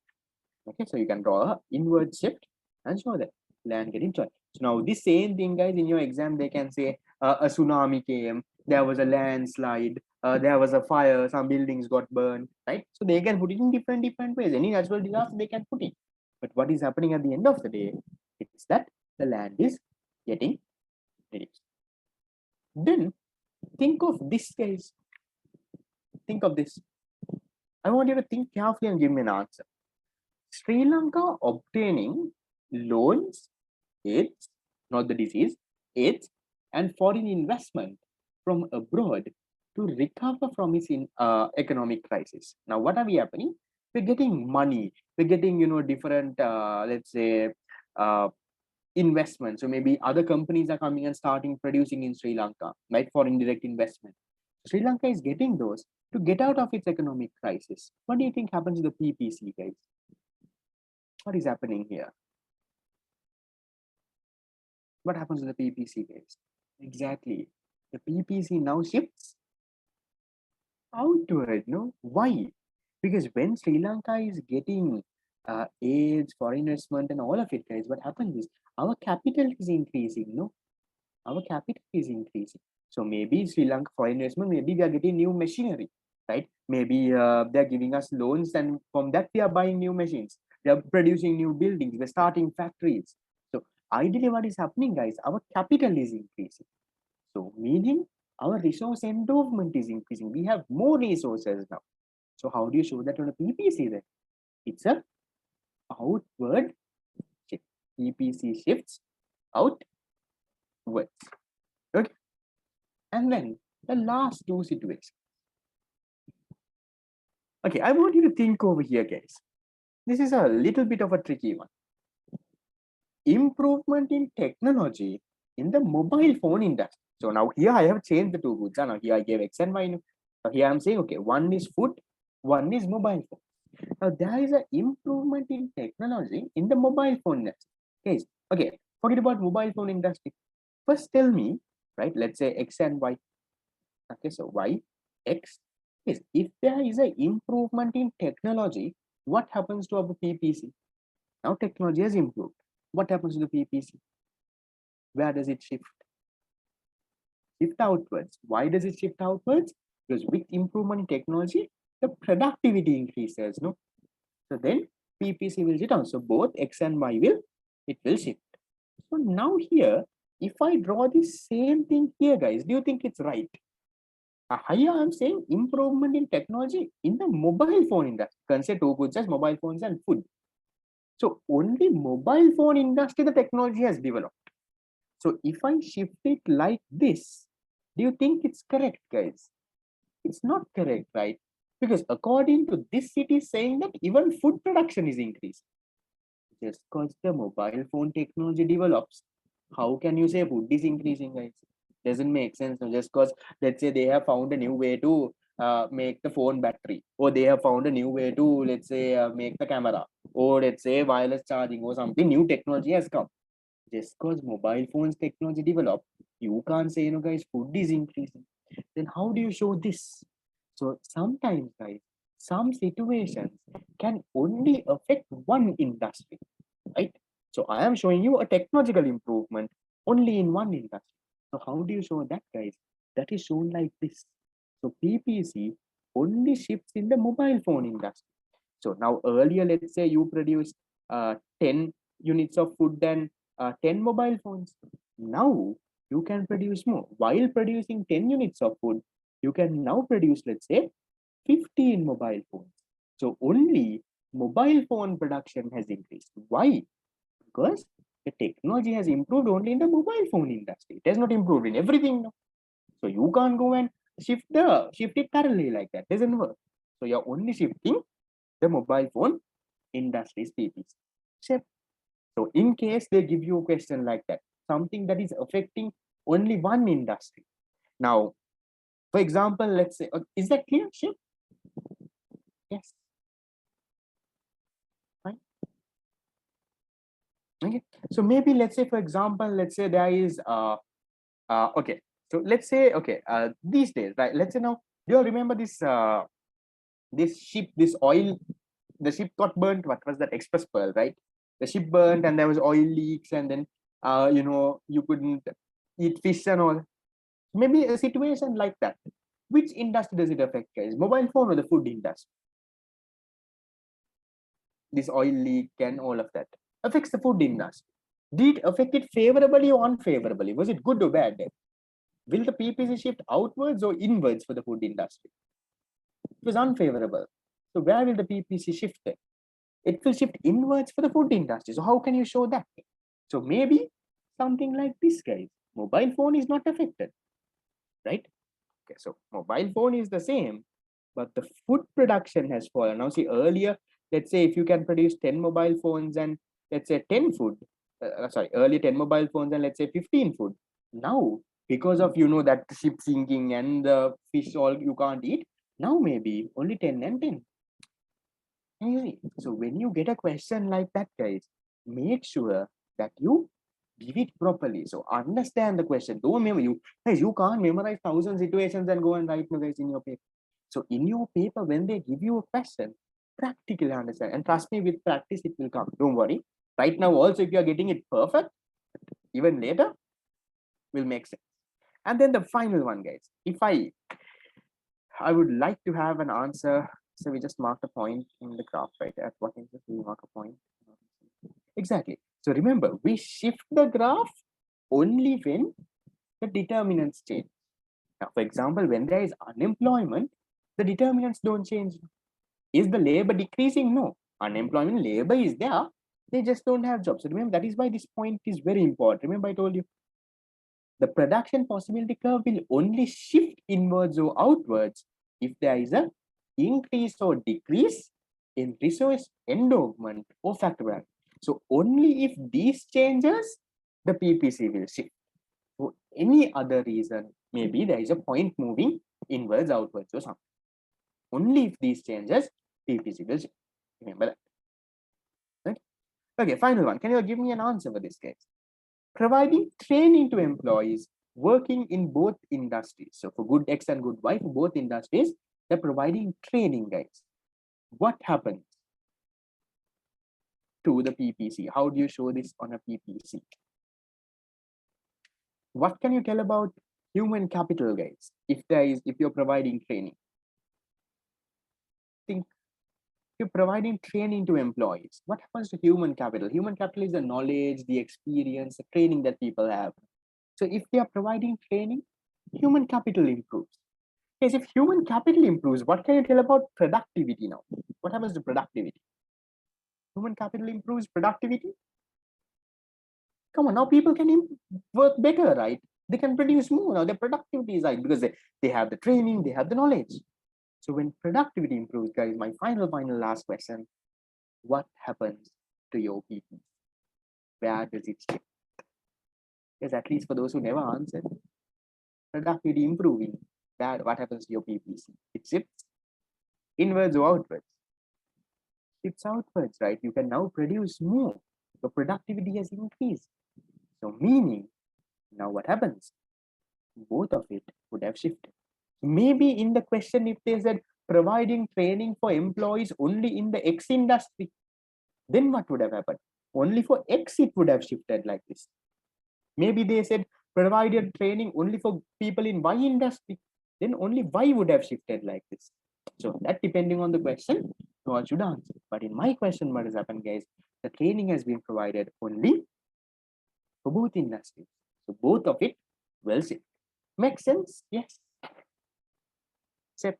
Okay, so you can draw a inward shift and show that land getting destroyed. So now this same thing, guys, in your exam they can say a tsunami came, there was a landslide, there was a fire, some buildings got burned, right? So they can put it in different ways. Any natural disaster they can put it. But what is happening at the end of the day? It's that the land is getting reduced. Then think of this case. Think of this. I want you to think carefully and give me an answer. Sri Lanka obtaining loans, aids, not the disease, aids, and foreign investment from abroad to recover from its economic crisis. Now, what are we happening? We're getting money. We're getting, different, let's say, uh, investment. So maybe other companies are coming and starting producing in Sri Lanka, right? Foreign direct investment. Sri Lanka is getting those to get out of its economic crisis. What do you think happens to the PPC, guys? What is happening here? What happens to the PPC, guys? Exactly. The PPC now shifts outward, no? Why? Because when Sri Lanka is getting aids, foreign investment, and all of it, guys, what happens is our capital is increasing, no? Our capital is increasing. So maybe Sri Lanka foreign investment, maybe we are getting new machinery, right? Maybe they're giving us loans, and from that we are buying new machines. We are producing new buildings. We're starting factories. So ideally, what is happening, guys? Our capital is increasing. So meaning our resource endowment is increasing. We have more resources now. So how do you show that on a PPC then? It's a outward shift. PPC shifts outwards. Okay. And then the last two situations. Okay, I want you to think over here, guys. This is a little bit of a tricky one. Improvement in technology in the mobile phone industry. So now here I have changed the two goods. Now here I gave X and Y. So here I'm saying, okay, one is food, one is mobile phone. Now there is an improvement in technology in the mobile phone industry. Guys, okay, forget about mobile phone industry. First tell me, right, let's say X and Y. Okay, so Y, X. Yes, if there is an improvement in technology, what happens to our PPC? Now technology has improved. What happens to the PPC? Where does it shift? Shift outwards. Why does it shift outwards? Because with improvement in technology, the productivity increases, no? So then PPC will shift down. So both X and Y will shift. So now here, if I draw the same thing here, guys, do you think it's right? Here I'm saying improvement in technology in the mobile phone industry. Consider two goods as mobile phones and food. So only mobile phone industry the technology has developed. So if I shift it like this, do you think it's correct, guys? It's not correct, right? Because according to this, it is saying that even food production is increasing. Just because the mobile phone technology develops, how can you say food is increasing, guys? Doesn't make sense. No? Just because, let's say, they have found a new way to make the phone battery, or they have found a new way to, let's say, make the camera, or let's say wireless charging, or something new technology has come. Just because mobile phones technology develop, you can't say, guys, food is increasing. Then how do you show this? So sometimes, guys, some situations can only affect one industry, right? So I am showing you a technological improvement only in one industry. So how do you show that, guys? That is shown like this. So PPC only shifts in the mobile phone industry. So now earlier, let's say you produced 10 units of food and 10 mobile phones. Now you can produce more. While producing 10 units of food, you can now produce, let's say, 15 mobile phones. So only mobile phone production has increased. Why? Because the technology has improved only in the mobile phone industry. It has not improved in everything. No? So you can't go and shift it parallelly like that. Doesn't work. So you're only shifting the mobile phone industry's PPC. So in case they give you a question like that, something that is affecting only one industry. Now, for example, let's say, is that clear, Shiv? Yes. Fine. Okay. So maybe let's say, for example, let's say there is okay. So let's say, okay, these days, right? Let's say now, do you remember this this ship, this oil, the ship got burnt? What was that? Express Pearl, right? The ship burnt and there was oil leaks, and then you couldn't eat fish and all. Maybe a situation like that. Which industry does it affect, guys? Mobile phone or the food industry? This oil leak and all of that affects the food industry. Did it affect it favorably or unfavorably? Was it good or bad? Will the PPC shift outwards or inwards for the food industry? It was unfavorable. So where will the PPC shift then? It will shift inwards for the food industry. So how can you show that? So maybe something like this, guys. Mobile phone is not affected, right? Okay, so mobile phone is the same, but the food production has fallen. Now see earlier, let's say if you can produce 10 mobile phones and let's say 10 food, earlier 10 mobile phones and let's say 15 food. Now, because of, that ship sinking and the fish all you can't eat, now maybe only 10 and 10. Easy. So when you get a question like that, guys, make sure that you give it properly. So understand the question. Don't remember you can't memorize 1,000 situations and go and write, guys, in your paper. So in your paper, when they give you a question, practically understand. And trust me, with practice, it will come. Don't worry. Right now, also, if you are getting it perfect, even later, will make sense. And then the final one, guys. If I would like to have an answer. So we just mark a point in the graph, right? At what interest we mark a point? Exactly. So remember, we shift the graph only when the determinants change. Now, for example, when there is unemployment, the determinants don't change. Is the labor decreasing? No. Unemployment, labor is there. They just don't have jobs. So remember, that is why this point is very important. Remember, I told you the production possibility curve will only shift inwards or outwards if there is a increase or decrease in resource endowment or factor. So only if these changes, the PPC will shift. For any other reason, maybe there is a point moving inwards, outwards or something. Only if these changes, PPC will shift. Remember that. Right? Okay, final one. Can you give me an answer for this case? Providing training to employees working in both industries. So for good X and good Y, for both industries, they're providing training, guys. What happens to the PPC? How do you show this on a PPC? What can you tell about human capital, guys? If you're providing training, think you're providing training to employees. What happens to human capital? Human capital is the knowledge, the experience, the training that people have. So if they are providing training, human capital improves. Yes, if human capital improves, what can you tell about productivity now? What happens to productivity? Human capital improves productivity. Come on, now people can work better, right? They can produce more. Now their productivity is right because they have the training, they have the knowledge. So when productivity improves, guys, my final last question, what happens to your people? Where does it shift? Because at least for those who never answered, productivity improving, what happens to your PPC? It shifts inwards or outwards? Shifts outwards, right? You can now produce more. Your productivity has increased. So meaning, now what happens? Both of it would have shifted. Maybe in the question, if they said providing training for employees only in the X industry, then what would have happened? Only for X it would have shifted like this. Maybe they said provided training only for people in Y industry, then only Y would have shifted like this. So that depending on the question, you all should answer. But in my question, what has happened, guys? The training has been provided only for both industries. So both of it will shift. Makes sense? Yes. Except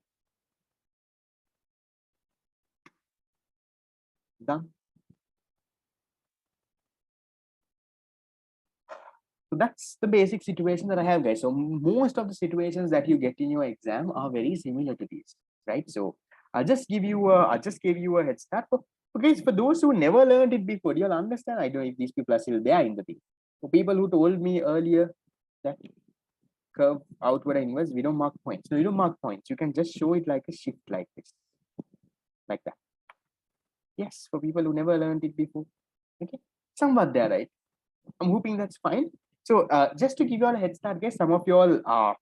done. So that's the basic situation that I have, guys. So most of the situations that you get in your exam are very similar to these, right? So I just gave you a head start. Okay, for those who never learned it before, you'll understand. I don't know if these people are still there in the thing. For people who told me earlier that curve outward and inwards, we don't mark points. No, you don't mark points. You can just show it like a shift like this, like that. Yes, for people who never learned it before. Okay, somewhat there, right? I'm hoping that's fine. So just to give you all a head start, guys, some of you all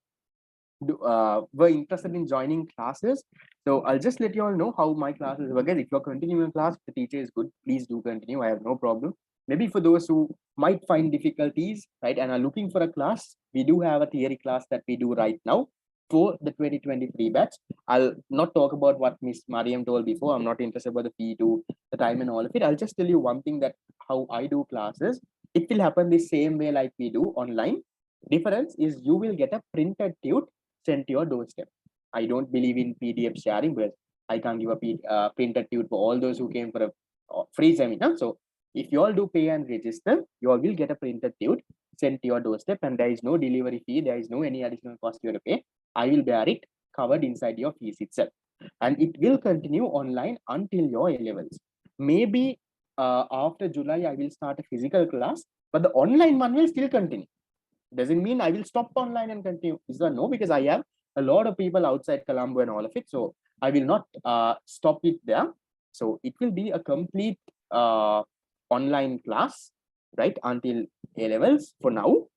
were interested in joining classes. So I'll just let you all know how my classes work. Guys, if you're continuing class, the teacher is good, please do continue. I have no problem. Maybe for those who might find difficulties, right, and are looking for a class, we do have a theory class that we do right now for the 2023 batch. I'll not talk about what Miss Mariam told before. I'm not interested about the fee to the time and all of it. I'll just tell you one thing, that how I do classes, it will happen the same way like we do online. Difference is you will get a printed tute sent to your doorstep. I don't believe in PDF sharing, because I can't give a printed tute for all those who came for a free seminar. So if you all do pay and register, you all will get a printed tute sent to your doorstep, and there is no delivery fee. There is no any additional cost you have to pay. I will bear it covered inside your fees itself. And it will continue online until your A levels. Maybe after July, I will start a physical class, but the online one will still continue. Doesn't mean I will stop online and continue. Is that no? Because I have a lot of people outside Colombo and all of it. So I will not stop it there. So it will be a complete online class, right? Until A levels for now.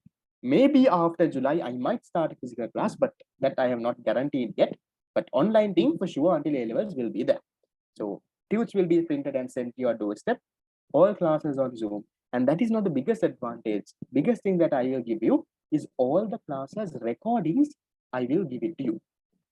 Maybe after July, I might start a physical class, but that I have not guaranteed yet. But online thing for sure until A levels will be there. So tutes will be printed and sent to your doorstep. All classes on Zoom. And that is not the biggest advantage. Biggest thing that I will give you is all the classes recordings, I will give it to you.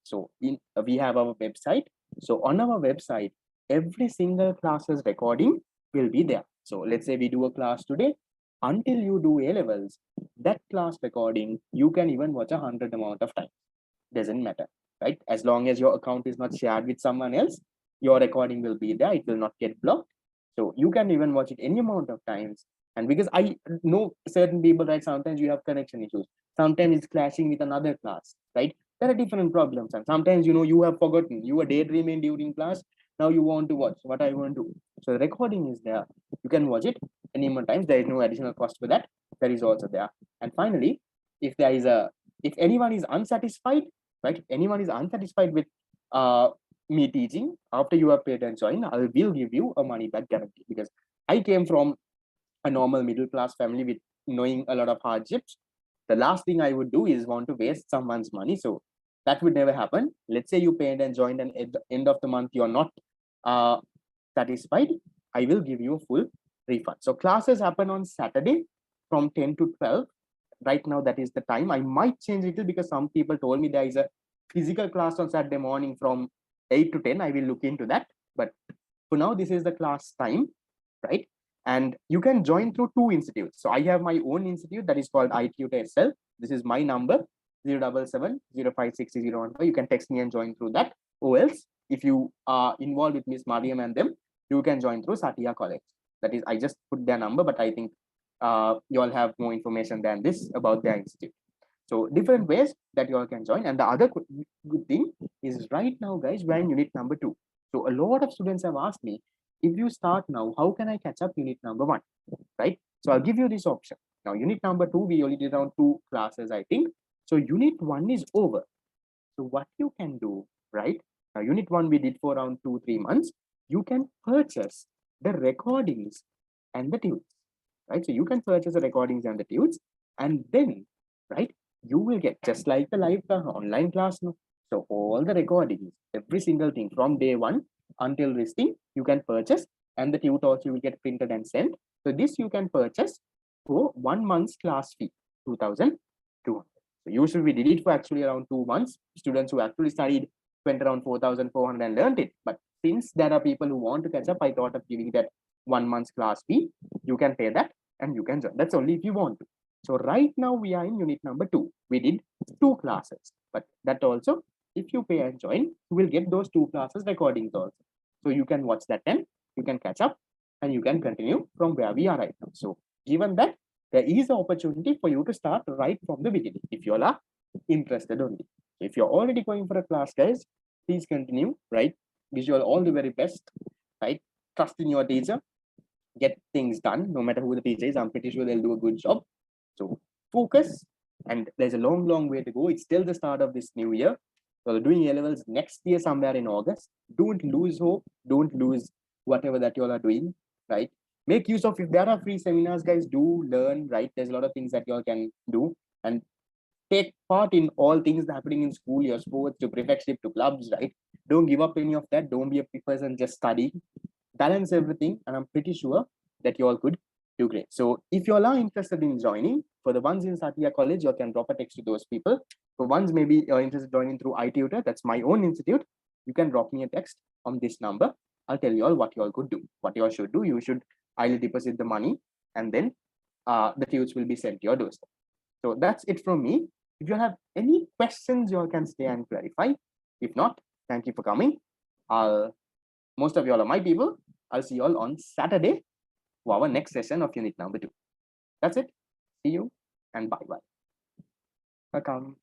So we have our website. So on our website, every single classes recording will be there. So let's say we do a class today. Until you do A levels, that class recording, you can even watch 100 amount of time. Doesn't matter, right? As long as your account is not shared with someone else, your recording will be there. It will not get blocked. So you can even watch it any amount of times. And because I know certain people, right? Sometimes you have connection issues. Sometimes it's clashing with another class, right? There are different problems. And sometimes, you have forgotten. You were daydreaming during class. Now you want to watch what I want to do. So the recording is there. You can watch it any more times. There is no additional cost for that. That is also there. And finally, if anyone is unsatisfied, right? If anyone is unsatisfied with me teaching after you have paid and joined, I will give you a money back guarantee, because I came from a normal middle class family with knowing a lot of hardships. The last thing I would do is want to waste someone's money. So that would never happen. Let's say you paid and joined, and at the end of the month you're not satisfied, I will give you a full refund. So classes happen on Saturday from 10 to 12. Right now, that is the time. I might change it because some people told me there is a physical class on Saturday morning from 8 to 10. I will look into that. But for now, this is the class time, right? And you can join through two institutes. So I have my own institute that is called iTuteSL. This is my number, 077-056015. You can text me and join through that. Or else, if you are involved with Miss Mariam and them, you can join through Sateha College. That is, I just put their number, but I think you all have more information than this about their institute. So different ways that you all can join. And the other good thing is right now, guys, we're in unit number 2. So a lot of students have asked me, if you start now, how can I catch up unit number 1, right? So I'll give you this option. Now, unit number 2, we only did around 2 classes, I think. So unit 1 is over. So what you can do, right? Now, unit 1, we did for around 2-3 months. You can purchase the recordings and the tutes, right? So you can purchase the recordings and the tutes, and then, right, you will get just like the live online class now. So all the recordings, every single thing from day 1 until listing, you can purchase, and the tute also you will get printed and sent. So this you can purchase for 1 month's class fee, 2,200. So usually we did it for actually around 2 months. Students who actually studied went around 4,400 and learned it. But since there are people who want to catch up, I thought of giving that 1 month's class fee. You can pay that and you can join. That's only if you want to. So right now we are in unit number 2. We did 2 classes, but that also, if you pay and join, you will get those 2 classes recordings also. So you can watch that and you can catch up and you can continue from where we are right now. So given that, there is an opportunity for you to start right from the beginning if you all are interested only. If you're already going for a class, guys, please continue, right? Wish you all the very best, right? Trust in your teacher, get things done, no matter who the teacher is. I'm pretty sure they'll do a good job. So focus, and there's a long, long way to go. It's still the start of this new year. So doing A levels next year somewhere in August. Don't lose hope. Don't lose whatever that you all are doing, right? Make use of, if there are free seminars, guys, do learn, right? There's a lot of things that you all can do, and take part in all things happening in school, your sports, to prefectship, to clubs, right? Don't give up any of that. Don't be a person just study. Balance everything, and I'm pretty sure that you all could Do great. So if you all are interested in joining, for the ones in Sateha College, you can drop a text to those people. For ones maybe you're interested in joining through iTutor, that's my own institute, you can drop me a text on this number. I'll tell you all what you all could do. What you all should do, you should either deposit the money and then the tutors will be sent to your doorstep. So that's it from me. If you have any questions, you all can stay and clarify. If not, thank you for coming. Most of you all are my people. I'll see you all on Saturday for our next session of unit number 2. That's it. See you and bye-bye. Welcome.